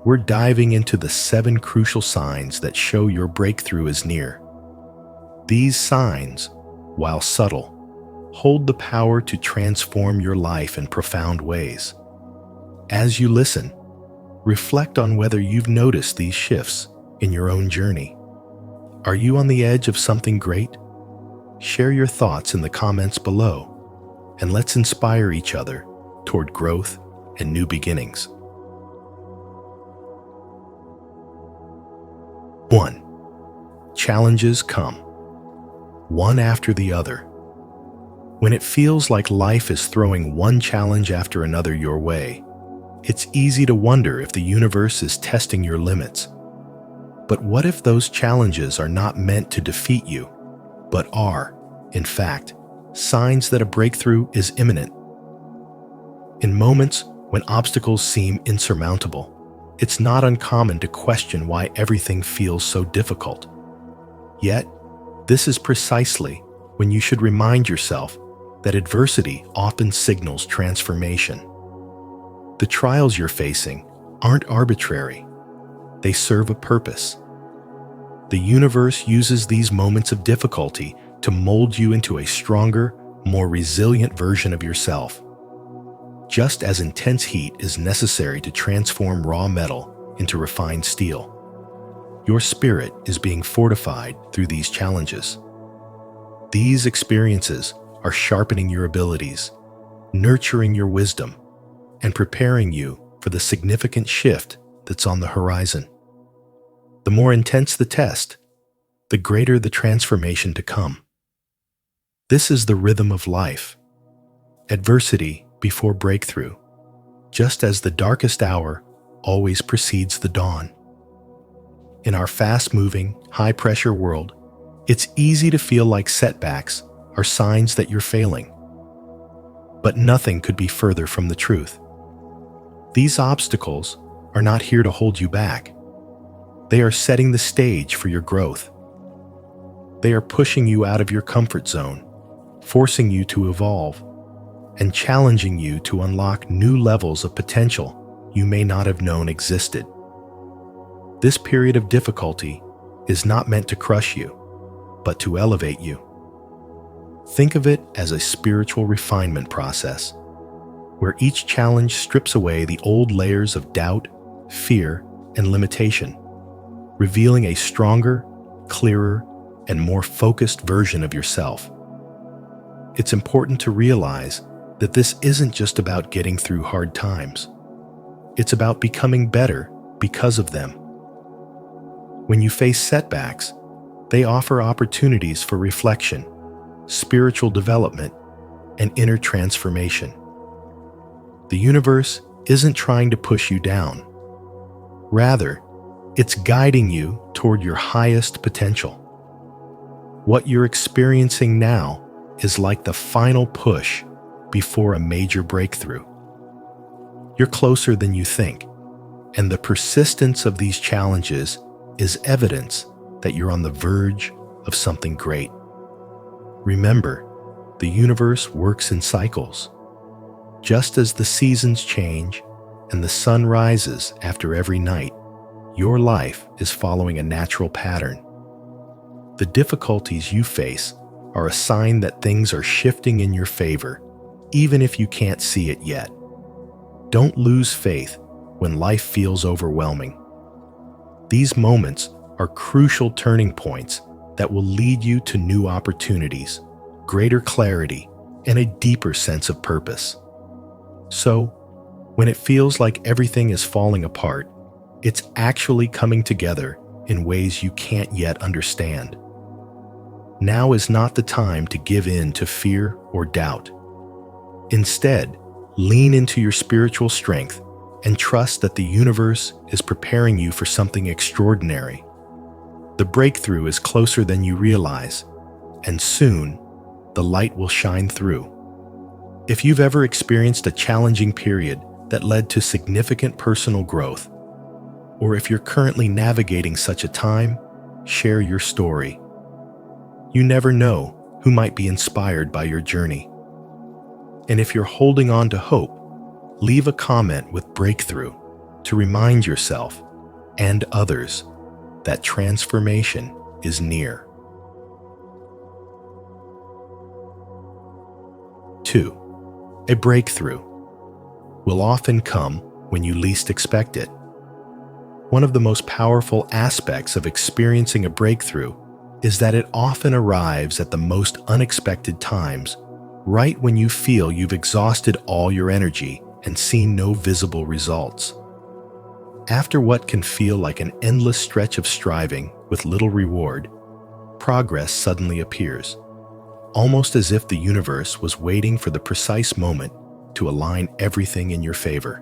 we're diving into the 7 crucial signs that show your breakthrough is near. These signs, while subtle, hold the power to transform your life in profound ways. As you listen, reflect on whether you've noticed these shifts in your own journey. Are you on the edge of something great? Share your thoughts in the comments below, and let's inspire each other toward growth and new beginnings. 1. Challenges come, one after the other. When it feels like life is throwing one challenge after another your way, it's easy to wonder if the universe is testing your limits. But what if those challenges are not meant to defeat you, but are, in fact, signs that a breakthrough is imminent? In moments when obstacles seem insurmountable, it's not uncommon to question why everything feels so difficult. Yet, this is precisely when you should remind yourself that adversity often signals transformation. The trials you're facing aren't arbitrary. They serve a purpose. The universe uses these moments of difficulty to mold you into a stronger, more resilient version of yourself. Just as intense heat is necessary to transform raw metal into refined steel, your spirit is being fortified through these challenges. These experiences are sharpening your abilities, nurturing your wisdom, and preparing you for the significant shift that's on the horizon. The more intense the test, the greater the transformation to come. This is the rhythm of life. Adversity before breakthrough, just as the darkest hour always precedes the dawn. In our fast-moving, high-pressure world, it's easy to feel like setbacks are signs that you're failing. But nothing could be further from the truth. These obstacles are not here to hold you back. They are setting the stage for your growth. They are pushing you out of your comfort zone, forcing you to evolve, and challenging you to unlock new levels of potential you may not have known existed. This period of difficulty is not meant to crush you, but to elevate you. Think of it as a spiritual refinement process, where each challenge strips away the old layers of doubt, fear, and limitation, revealing a stronger, clearer, and more focused version of yourself. It's important to realize that this isn't just about getting through hard times. It's about becoming better because of them. When you face setbacks, they offer opportunities for reflection, spiritual development, and inner transformation. The universe isn't trying to push you down. Rather, it's guiding you toward your highest potential. What you're experiencing now is like the final push before a major breakthrough. You're closer than you think, and the persistence of these challenges is evidence that you're on the verge of something great. Remember, the universe works in cycles. Just as the seasons change and the sun rises after every night, your life is following a natural pattern. The difficulties you face are a sign that things are shifting in your favor, even if you can't see it yet. Don't lose faith when life feels overwhelming. These moments are crucial turning points that will lead you to new opportunities, greater clarity, and a deeper sense of purpose. So, when it feels like everything is falling apart, it's actually coming together in ways you can't yet understand. Now is not the time to give in to fear or doubt. Instead, lean into your spiritual strength and trust that the universe is preparing you for something extraordinary. The breakthrough is closer than you realize, and soon, the light will shine through. If you've ever experienced a challenging period that led to significant personal growth, or if you're currently navigating such a time, share your story. You never know who might be inspired by your journey. And if you're holding on to hope, leave a comment with breakthrough to remind yourself and others that transformation is near. 2. A breakthrough will often come when you least expect it. One of the most powerful aspects of experiencing a breakthrough is that it often arrives at the most unexpected times, right when you feel you've exhausted all your energy and seen no visible results. After what can feel like an endless stretch of striving with little reward, progress suddenly appears, almost as if the universe was waiting for the precise moment to align everything in your favor.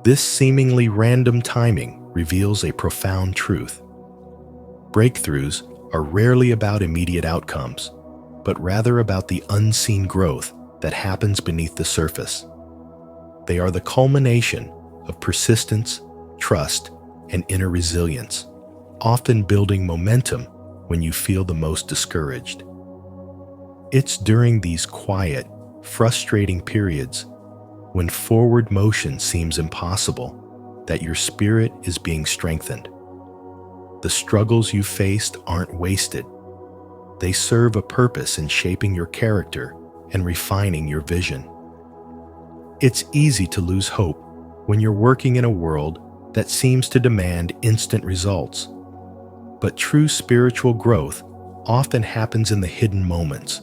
This seemingly random timing reveals a profound truth. Breakthroughs are rarely about immediate outcomes, but rather about the unseen growth that happens beneath the surface. They are the culmination of persistence, trust, and inner resilience, often building momentum when you feel the most discouraged. It's during these quiet, frustrating periods when forward motion seems impossible that your spirit is being strengthened. The struggles you faced aren't wasted. They serve a purpose in shaping your character and refining your vision. It's easy to lose hope when you're working in a world that seems to demand instant results. But true spiritual growth often happens in the hidden moments,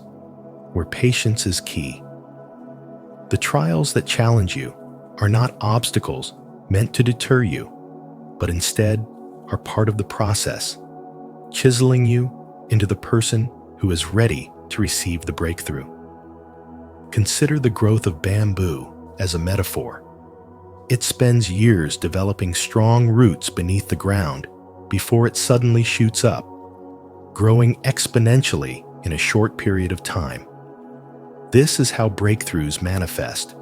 where patience is key. The trials that challenge you are not obstacles meant to deter you, but instead are part of the process, chiseling you into the person who is ready to receive the breakthrough. Consider the growth of bamboo as a metaphor. It spends years developing strong roots beneath the ground before it suddenly shoots up, growing exponentially in a short period of time. This is how breakthroughs manifest.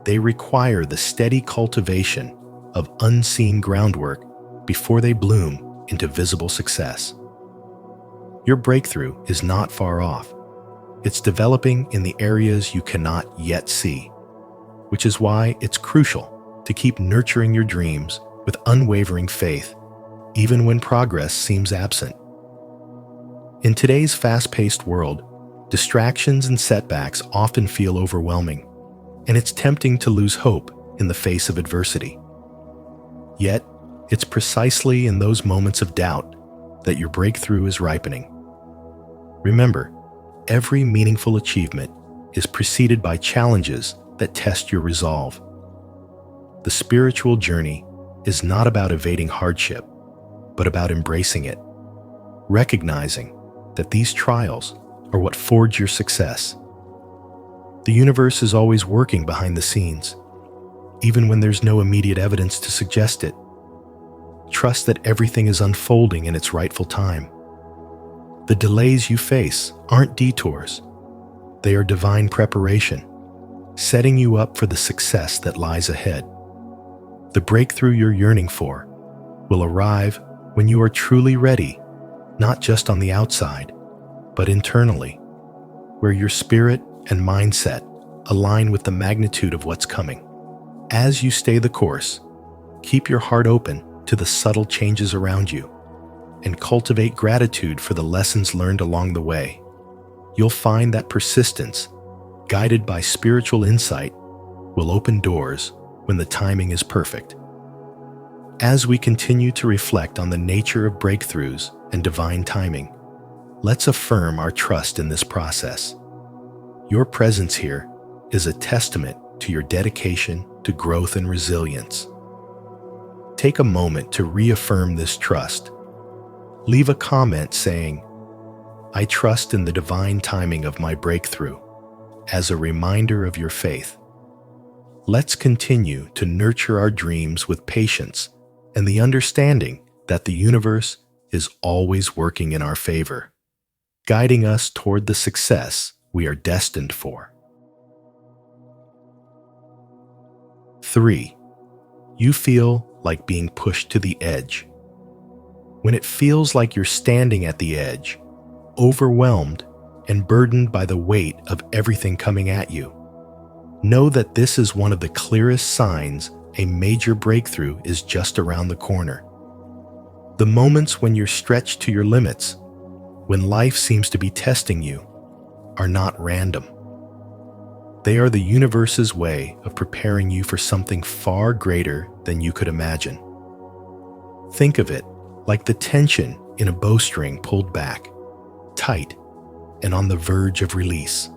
They require the steady cultivation of unseen groundwork before they bloom into visible success. Your breakthrough is not far off. It's developing in the areas you cannot yet see, which is why it's crucial to keep nurturing your dreams with unwavering faith, even when progress seems absent. In today's fast-paced world, distractions and setbacks often feel overwhelming, and it's tempting to lose hope in the face of adversity. Yet, it's precisely in those moments of doubt that your breakthrough is ripening. Remember, every meaningful achievement is preceded by challenges that test your resolve. The spiritual journey is not about evading hardship, but about embracing it, recognizing that these trials are what forge your success. The universe is always working behind the scenes, even when there's no immediate evidence to suggest it. Trust that everything is unfolding in its rightful time. The delays you face aren't detours. They are divine preparation, setting you up for the success that lies ahead. The breakthrough you're yearning for will arrive when you are truly ready, not just on the outside, but internally, where your spirit and mindset align with the magnitude of what's coming. As you stay the course, keep your heart open to the subtle changes around you and cultivate gratitude for the lessons learned along the way. You'll find that persistence, guided by spiritual insight, will open doors when the timing is perfect. As we continue to reflect on the nature of breakthroughs and divine timing, let's affirm our trust in this process. Your presence here is a testament to your dedication to growth and resilience. Take a moment to reaffirm this trust. Leave a comment saying, "I trust in the divine timing of my breakthrough," as a reminder of your faith. Let's continue to nurture our dreams with patience and the understanding that the universe is always working in our favor, guiding us toward the success we are destined for. 3. You feel like being pushed to the edge. When it feels like you're standing at the edge, overwhelmed and burdened by the weight of everything coming at you, know that this is one of the clearest signs a major breakthrough is just around the corner. The moments when you're stretched to your limits, when life seems to be testing you, are not random. They are the universe's way of preparing you for something far greater than you could imagine. Think of it like the tension in a bowstring pulled back, tight, and on the verge of release.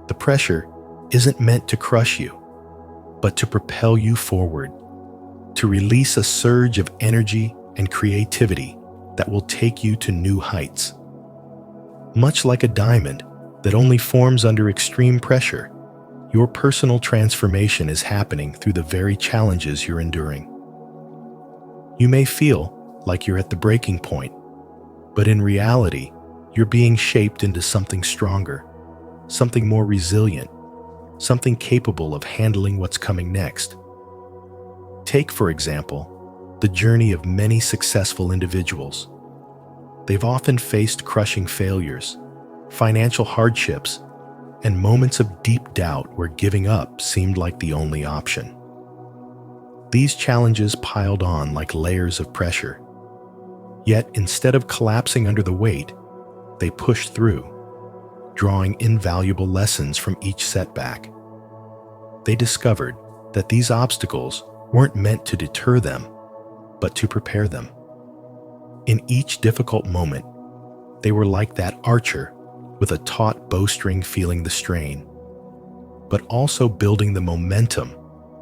The pressure isn't meant to crush you, but to propel you forward, to release a surge of energy and creativity that will take you to new heights. Much like a diamond that only forms under extreme pressure, your personal transformation is happening through the very challenges you're enduring. You may feel like you're at the breaking point, but in reality, you're being shaped into something stronger, something more resilient, something capable of handling what's coming next. Take, for example, the journey of many successful individuals. They've often faced crushing failures, financial hardships, and moments of deep doubt where giving up seemed like the only option. These challenges piled on like layers of pressure. Yet, instead of collapsing under the weight, they pushed through, drawing invaluable lessons from each setback. They discovered that these obstacles weren't meant to deter them, but to prepare them. In each difficult moment, they were like that archer with a taut bowstring feeling the strain, but also building the momentum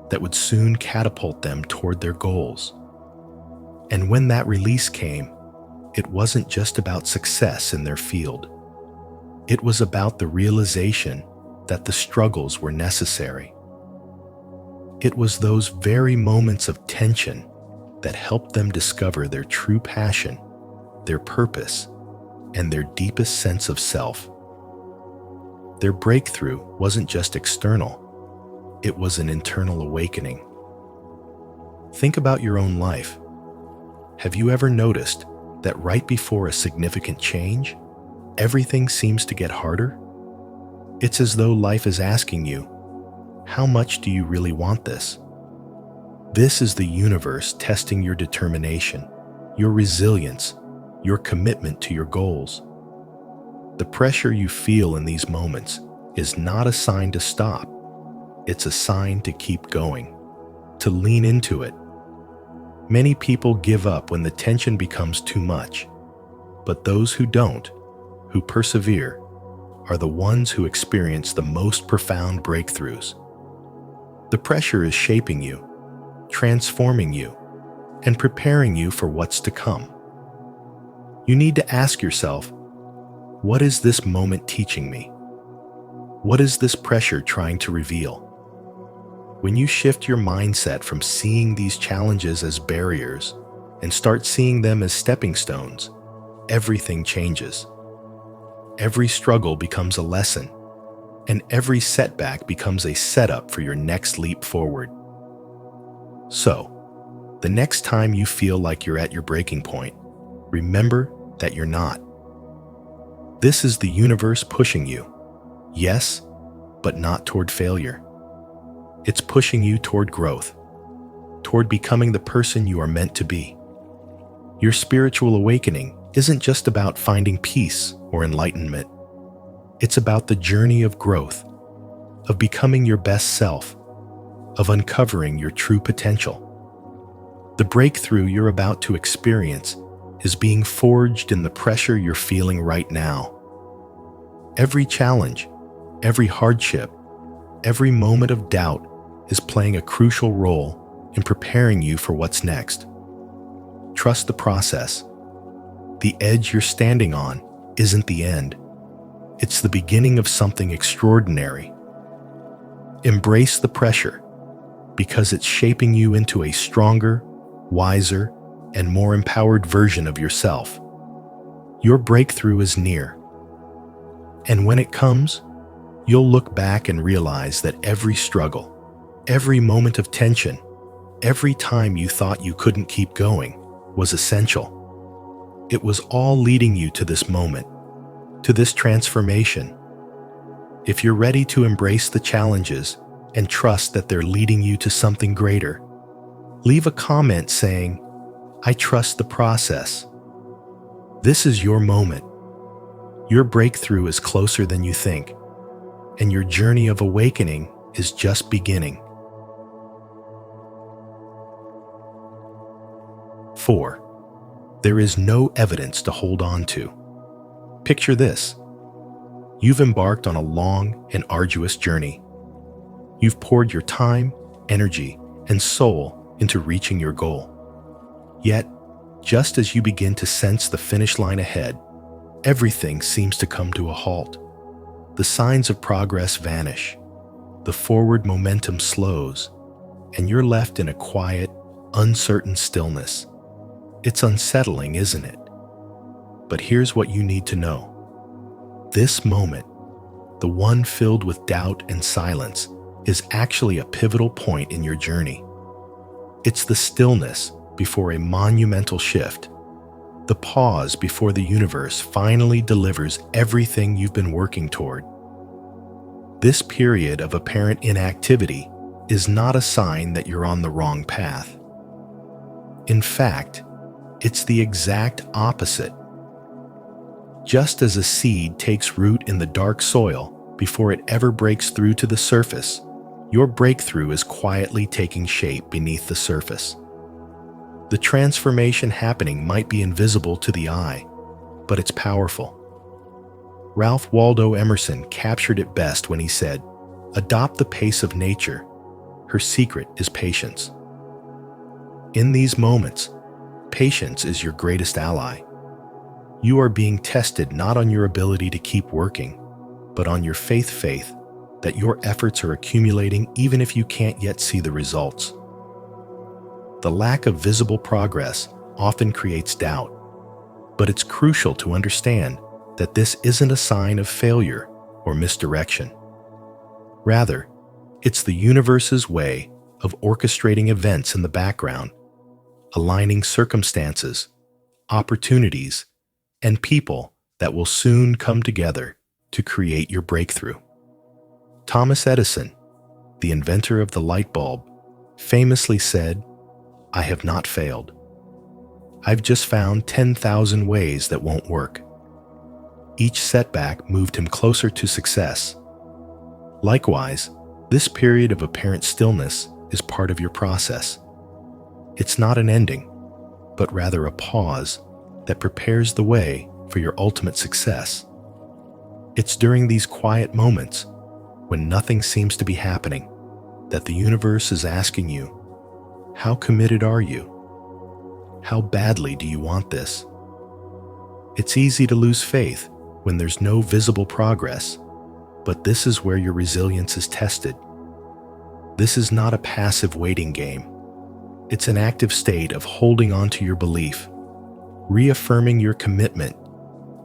that would soon catapult them toward their goals. And when that release came, it wasn't just about success in their field. It was about the realization that the struggles were necessary. It was those very moments of tension that helped them discover their true passion, their purpose, and their deepest sense of self. Their breakthrough wasn't just external, it was an internal awakening. Think about your own life. Have you ever noticed that right before a significant change, everything seems to get harder? It's as though life is asking you, how much do you really want this? This is the universe testing your determination, your resilience, your commitment to your goals. The pressure you feel in these moments is not a sign to stop. It's a sign to keep going, to lean into it. Many people give up when the tension becomes too much, but those who don't, who persevere, are the ones who experience the most profound breakthroughs. The pressure is shaping you, transforming you, and preparing you for what's to come. You need to ask yourself, what is this moment teaching me? What is this pressure trying to reveal? When you shift your mindset from seeing these challenges as barriers and start seeing them as stepping stones, everything changes. Every struggle becomes a lesson, and every setback becomes a setup for your next leap forward. So, the next time you feel like you're at your breaking point, remember that you're not. This is the universe pushing you, yes, but not toward failure. It's pushing you toward growth, toward becoming the person you are meant to be. Your spiritual awakening isn't just about finding peace or enlightenment. It's about the journey of growth, of becoming your best self, of uncovering your true potential. The breakthrough you're about to experience is being forged in the pressure you're feeling right now. Every challenge, every hardship, every moment of doubt is playing a crucial role in preparing you for what's next. Trust the process. The edge you're standing on isn't the end. It's the beginning of something extraordinary. Embrace the pressure because it's shaping you into a stronger, wiser, and more empowered version of yourself. Your breakthrough is near. And when it comes, you'll look back and realize that every struggle, every moment of tension, every time you thought you couldn't keep going, was essential. It was all leading you to this moment, to this transformation. If you're ready to embrace the challenges and trust that they're leading you to something greater, leave a comment saying, "I trust the process." This is your moment. Your breakthrough is closer than you think, and your journey of awakening is just beginning. 4. There is no evidence to hold on to. Picture this. You've embarked on a long and arduous journey. You've poured your time, energy, and soul into reaching your goal. Yet, just as you begin to sense the finish line ahead, everything seems to come to a halt. The signs of progress vanish, the forward momentum slows, and you're left in a quiet, uncertain stillness. It's unsettling, isn't it? But here's what you need to know. This moment, the one filled with doubt and silence, is actually a pivotal point in your journey. It's the stillness before a monumental shift, the pause before the universe finally delivers everything you've been working toward. This period of apparent inactivity is not a sign that you're on the wrong path. In fact, it's the exact opposite. Just as a seed takes root in the dark soil before it ever breaks through to the surface, your breakthrough is quietly taking shape beneath the surface. The transformation happening might be invisible to the eye, but it's powerful. Ralph Waldo Emerson captured it best when he said, "Adopt the pace of nature. Her secret is patience." In these moments, patience is your greatest ally. You are being tested not on your ability to keep working, but on your faith that your efforts are accumulating even if you can't yet see the results. The lack of visible progress often creates doubt, but it's crucial to understand that this isn't a sign of failure or misdirection. Rather, it's the universe's way of orchestrating events in the background, aligning circumstances, opportunities, and people that will soon come together to create your breakthrough. Thomas Edison, the inventor of the light bulb, famously said, "I have not failed. I've just found 10,000 ways that won't work." Each setback moved him closer to success. Likewise, this period of apparent stillness is part of your process. It's not an ending, but rather a pause that prepares the way for your ultimate success. It's during these quiet moments, when nothing seems to be happening, that the universe is asking you, how committed are you? How badly do you want this? It's easy to lose faith when there's no visible progress, but this is where your resilience is tested. This is not a passive waiting game. It's an active state of holding on to your belief, reaffirming your commitment,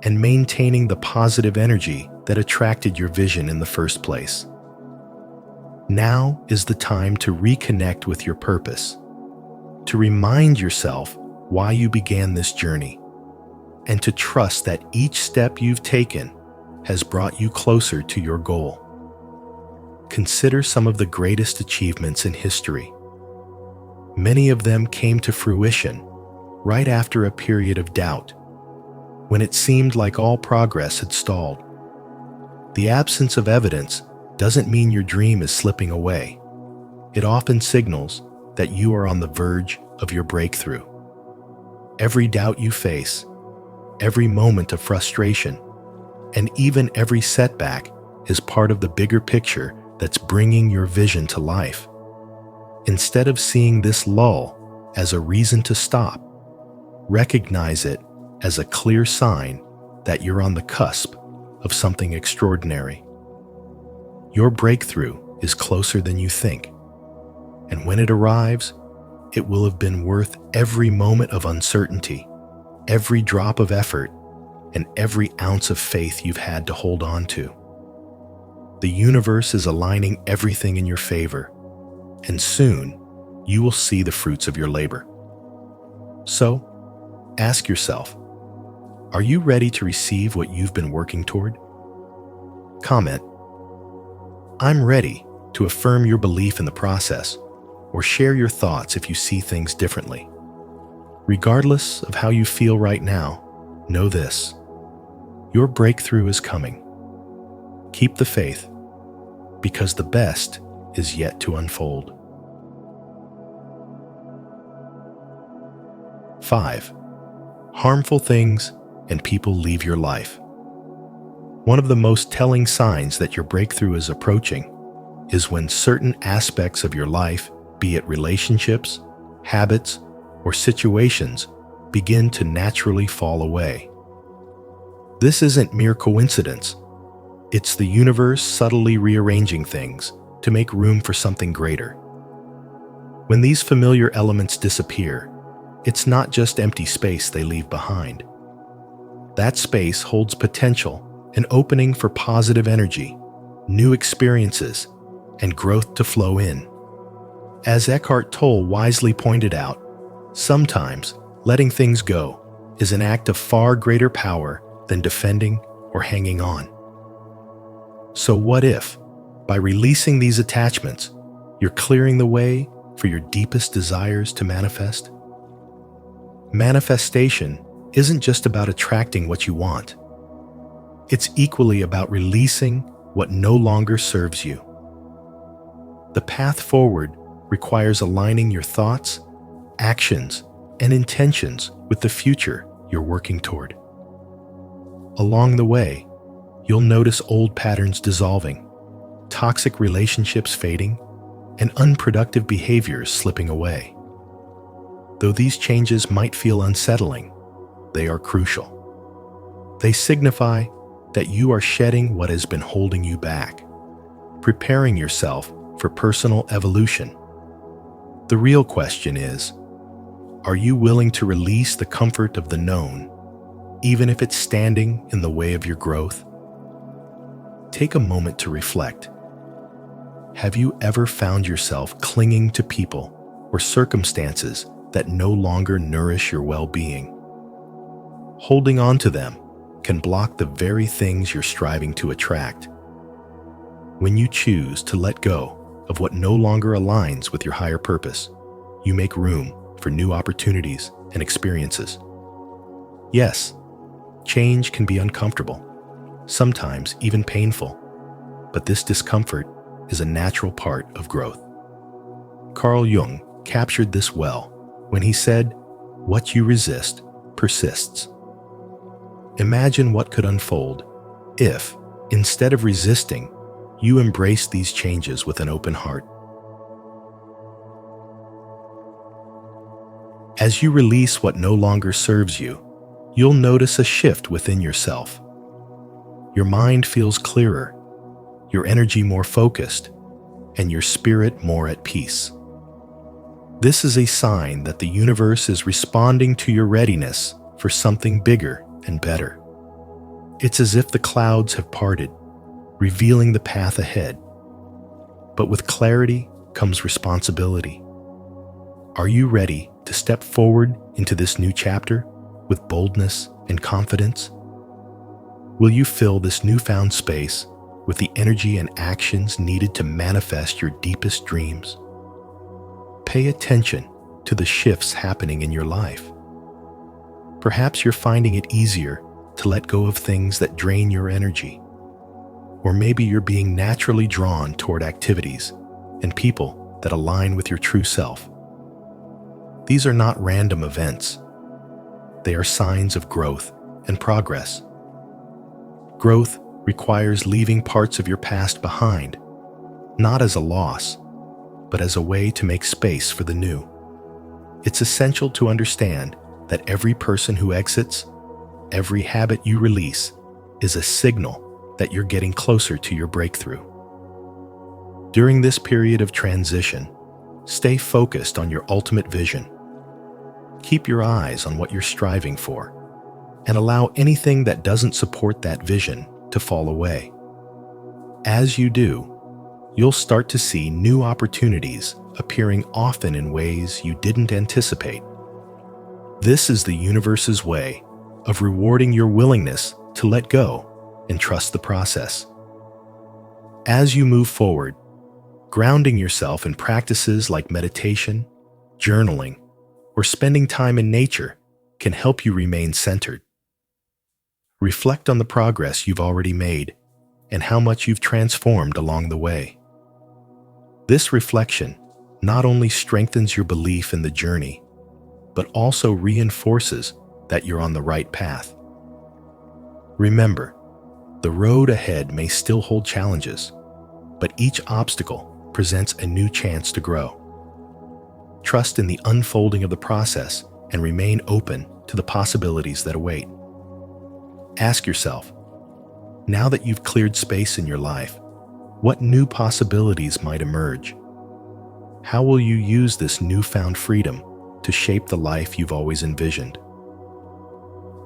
and maintaining the positive energy that attracted your vision in the first place. Now is the time to reconnect with your purpose, to remind yourself why you began this journey, and to trust that each step you've taken has brought you closer to your goal. Consider some of the greatest achievements in history. Many of them came to fruition right after a period of doubt, when it seemed like all progress had stalled. The absence of evidence doesn't mean your dream is slipping away. It often signals that you are on the verge of your breakthrough. Every doubt you face, every moment of frustration, and even every setback is part of the bigger picture that's bringing your vision to life. Instead of seeing this lull as a reason to stop, recognize it as a clear sign that you're on the cusp of something extraordinary. Your breakthrough is closer than you think, and when it arrives, it will have been worth every moment of uncertainty, every drop of effort, and every ounce of faith you've had to hold on to. The universe is aligning everything in your favor, and soon you will see the fruits of your labor. So, ask yourself, are you ready to receive what you've been working toward? Comment, "I'm ready," to affirm your belief in the process, or share your thoughts if you see things differently. Regardless of how you feel right now, know this: your breakthrough is coming. Keep the faith, because the best is yet to unfold. 5. Harmful things and people leave your life. One of the most telling signs that your breakthrough is approaching is when certain aspects of your life, be it relationships, habits, or situations begin to naturally fall away. This isn't mere coincidence. It's the universe subtly rearranging things to make room for something greater. When these familiar elements disappear, it's not just empty space they leave behind. That space holds potential, an opening for positive energy, new experiences, and growth to flow in. As Eckhart Tolle wisely pointed out, sometimes letting things go is an act of far greater power than defending or hanging on. So what if, by releasing these attachments, you're clearing the way for your deepest desires to manifest? Manifestation isn't just about attracting what you want. It's equally about releasing what no longer serves you. The path forward requires aligning your thoughts, actions, and intentions with the future you're working toward. Along the way, you'll notice old patterns dissolving, toxic relationships fading, and unproductive behaviors slipping away. Though these changes might feel unsettling, they are crucial. They signify that you are shedding what has been holding you back, preparing yourself for personal evolution. The real question is, are you willing to release the comfort of the known, even if it's standing in the way of your growth? Take a moment to reflect. Have you ever found yourself clinging to people or circumstances that no longer nourish your well-being? Holding on to them can block the very things you're striving to attract. When you choose to let go of what no longer aligns with your higher purpose, you make room for new opportunities and experiences. Yes, change can be uncomfortable, sometimes even painful, but this discomfort is a natural part of growth. Carl Jung captured this well when he said, "What you resist persists." Imagine what could unfold if, instead of resisting, you embrace these changes with an open heart. As you release what no longer serves you, you'll notice a shift within yourself. Your mind feels clearer, your energy more focused, and your spirit more at peace. This is a sign that the universe is responding to your readiness for something bigger and better. It's as if the clouds have parted, revealing the path ahead. But with clarity comes responsibility. Are you ready to step forward into this new chapter with boldness and confidence? Will you fill this newfound space with the energy and actions needed to manifest your deepest dreams? Pay attention to the shifts happening in your life. Perhaps you're finding it easier to let go of things that drain your energy. Or maybe you're being naturally drawn toward activities and people that align with your true self. These are not random events. They are signs of growth and progress. Growth requires leaving parts of your past behind, not as a loss, but as a way to make space for the new. It's essential to understand that every person who exits, every habit you release, is a signal that you're getting closer to your breakthrough. During this period of transition, stay focused on your ultimate vision. Keep your eyes on what you're striving for, and allow anything that doesn't support that vision to fall away. As you do, you'll start to see new opportunities appearing often in ways you didn't anticipate. This is the universe's way of rewarding your willingness to let go and trust the process. As you move forward, grounding yourself in practices like meditation, journaling, or spending time in nature can help you remain centered. Reflect on the progress you've already made and how much you've transformed along the way. This reflection not only strengthens your belief in the journey, but also reinforces that you're on the right path. Remember, the road ahead may still hold challenges, but each obstacle presents a new chance to grow. Trust in the unfolding of the process and remain open to the possibilities that await. Ask yourself, now that you've cleared space in your life, what new possibilities might emerge? How will you use this newfound freedom to shape the life you've always envisioned?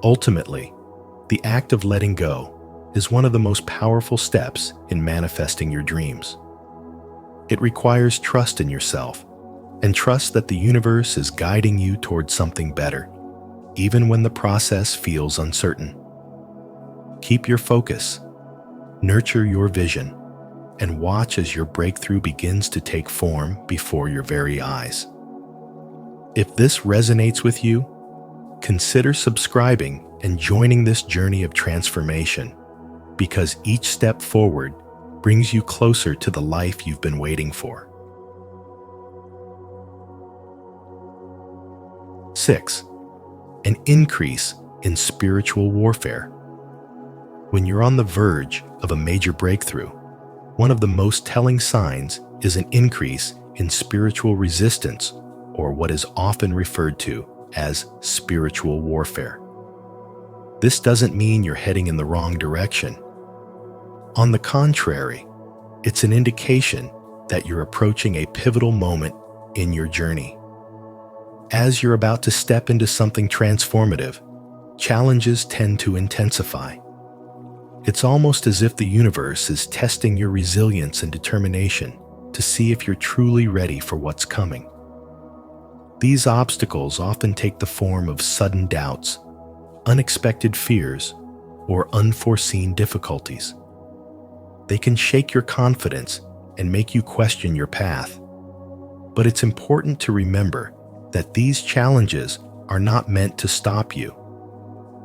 Ultimately, the act of letting go is one of the most powerful steps in manifesting your dreams. It requires trust in yourself and trust that the universe is guiding you towards something better, even when the process feels uncertain. Keep your focus, nurture your vision, and watch as your breakthrough begins to take form before your very eyes. If this resonates with you, consider subscribing and joining this journey of transformation, because each step forward brings you closer to the life you've been waiting for. 6. An increase in spiritual warfare. When you're on the verge of a major breakthrough, one of the most telling signs is an increase in spiritual resistance, or what is often referred to as spiritual warfare. This doesn't mean you're heading in the wrong direction. On the contrary, it's an indication that you're approaching a pivotal moment in your journey. As you're about to step into something transformative, challenges tend to intensify. It's almost as if the universe is testing your resilience and determination to see if you're truly ready for what's coming. These obstacles often take the form of sudden doubts, unexpected fears, or unforeseen difficulties. They can shake your confidence and make you question your path. But it's important to remember that these challenges are not meant to stop you.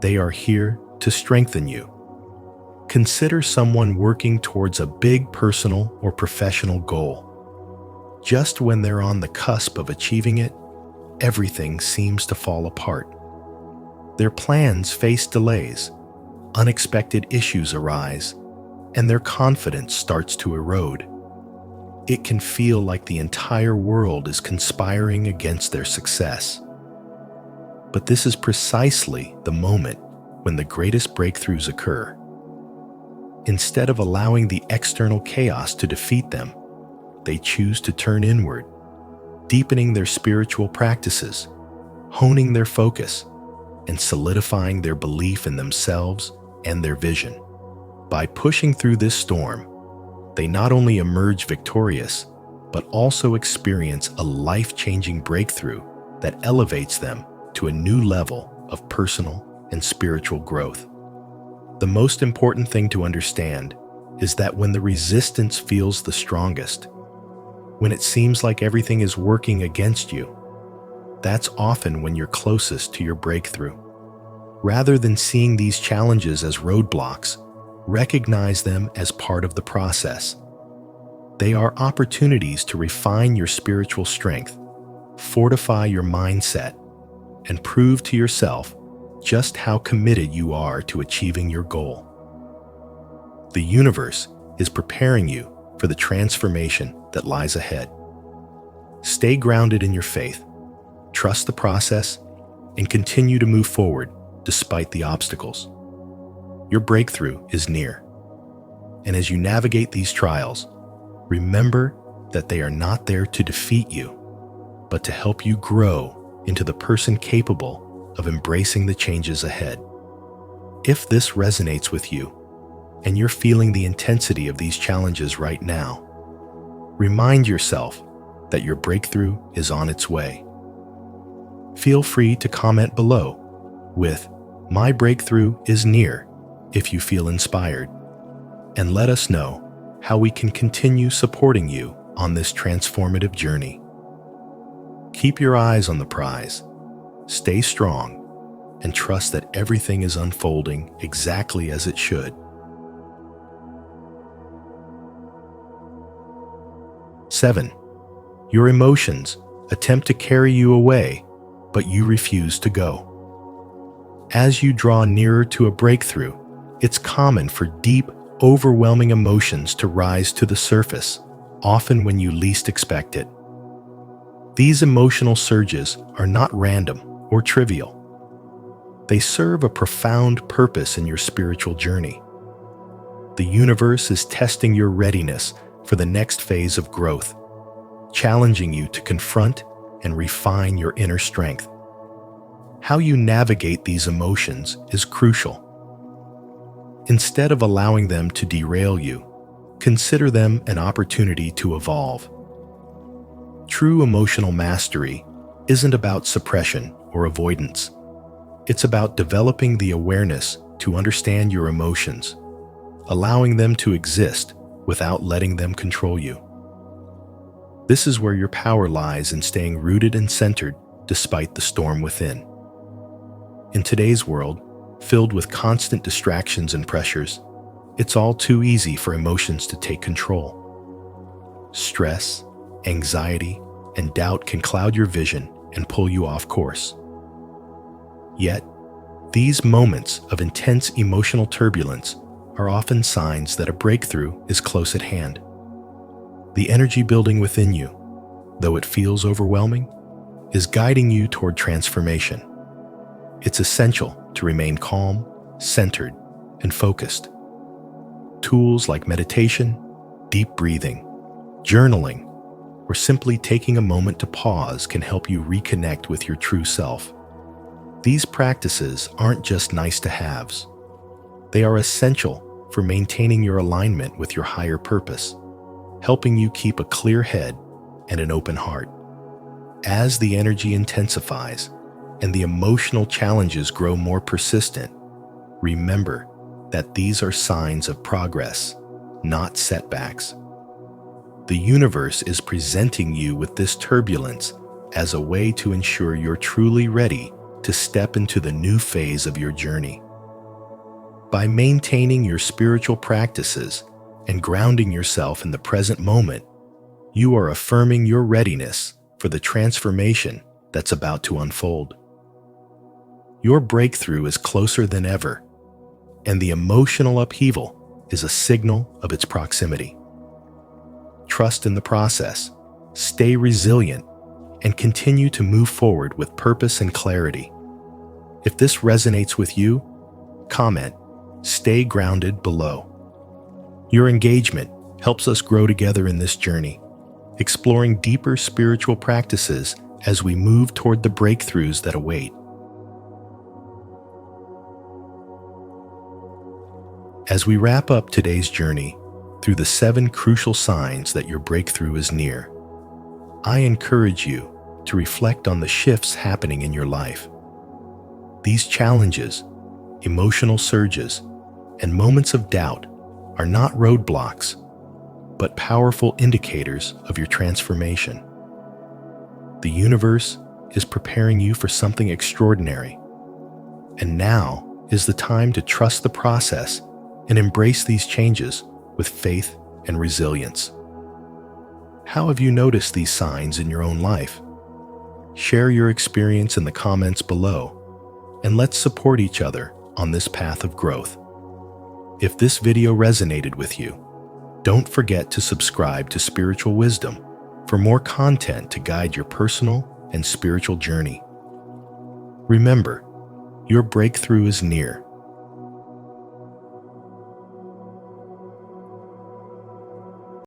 They are here to strengthen you. Consider someone working towards a big personal or professional goal. Just when they're on the cusp of achieving it, everything seems to fall apart. Their plans face delays, unexpected issues arise, and their confidence starts to erode. It can feel like the entire world is conspiring against their success. But this is precisely the moment when the greatest breakthroughs occur. Instead of allowing the external chaos to defeat them, they choose to turn inward, deepening their spiritual practices, honing their focus, and solidifying their belief in themselves and their vision. By pushing through this storm, they not only emerge victorious, but also experience a life-changing breakthrough that elevates them to a new level of personal and spiritual growth. The most important thing to understand is that when the resistance feels the strongest, when it seems like everything is working against you, that's often when you're closest to your breakthrough. Rather than seeing these challenges as roadblocks, recognize them as part of the process. They are opportunities to refine your spiritual strength, fortify your mindset, and prove to yourself just how committed you are to achieving your goal. The universe is preparing you for the transformation that lies ahead. Stay grounded in your faith, trust the process, and continue to move forward despite the obstacles. Your breakthrough is near. And as you navigate these trials, remember that they are not there to defeat you, but to help you grow into the person capable of embracing the changes ahead. If this resonates with you, and you're feeling the intensity of these challenges right now, remind yourself that your breakthrough is on its way. Feel free to comment below with "My breakthrough is near" if you feel inspired, and let us know how we can continue supporting you on this transformative journey. Keep your eyes on the prize, stay strong, and trust that everything is unfolding exactly as it should. 7. Your emotions attempt to carry you away, but you refuse to go. As you draw nearer to a breakthrough, it's common for deep, overwhelming emotions to rise to the surface, often when you least expect it. These emotional surges are not random or trivial. They serve a profound purpose in your spiritual journey. The universe is testing your readiness for the next phase of growth, challenging you to confront and refine your inner strength. How you navigate these emotions is crucial. Instead of allowing them to derail you, consider them an opportunity to evolve. True emotional mastery isn't about suppression or avoidance. It's about developing the awareness to understand your emotions, allowing them to exist without letting them control you. This is where your power lies, in staying rooted and centered despite the storm within. In today's world, filled with constant distractions and pressures, it's all too easy for emotions to take control. Stress, anxiety, and doubt can cloud your vision and pull you off course. Yet, these moments of intense emotional turbulence are often signs that a breakthrough is close at hand. The energy building within you, though it feels overwhelming, is guiding you toward transformation. It's essential to remain calm, centered, and focused. Tools like meditation, deep breathing, journaling, or simply taking a moment to pause can help you reconnect with your true self. These practices aren't just nice-to-haves. They are essential for maintaining your alignment with your higher purpose, helping you keep a clear head and an open heart. As the energy intensifies and the emotional challenges grow more persistent, remember that these are signs of progress, not setbacks. The universe is presenting you with this turbulence as a way to ensure you're truly ready to step into the new phase of your journey. By maintaining your spiritual practices and grounding yourself in the present moment, you are affirming your readiness for the transformation that's about to unfold. Your breakthrough is closer than ever, and the emotional upheaval is a signal of its proximity. Trust in the process, stay resilient, and continue to move forward with purpose and clarity. If this resonates with you, comment "Stay grounded" below. Your engagement helps us grow together in this journey, exploring deeper spiritual practices as we move toward the breakthroughs that await. As we wrap up today's journey through the 7 crucial signs that your breakthrough is near, I encourage you to reflect on the shifts happening in your life. These challenges, emotional surges, and moments of doubt are not roadblocks, but powerful indicators of your transformation. The universe is preparing you for something extraordinary, and now is the time to trust the process and embrace these changes with faith and resilience. How have you noticed these signs in your own life? Share your experience in the comments below, and let's support each other on this path of growth. If this video resonated with you, don't forget to subscribe to Spiritual Wisdom for more content to guide your personal and spiritual journey. Remember, your breakthrough is near,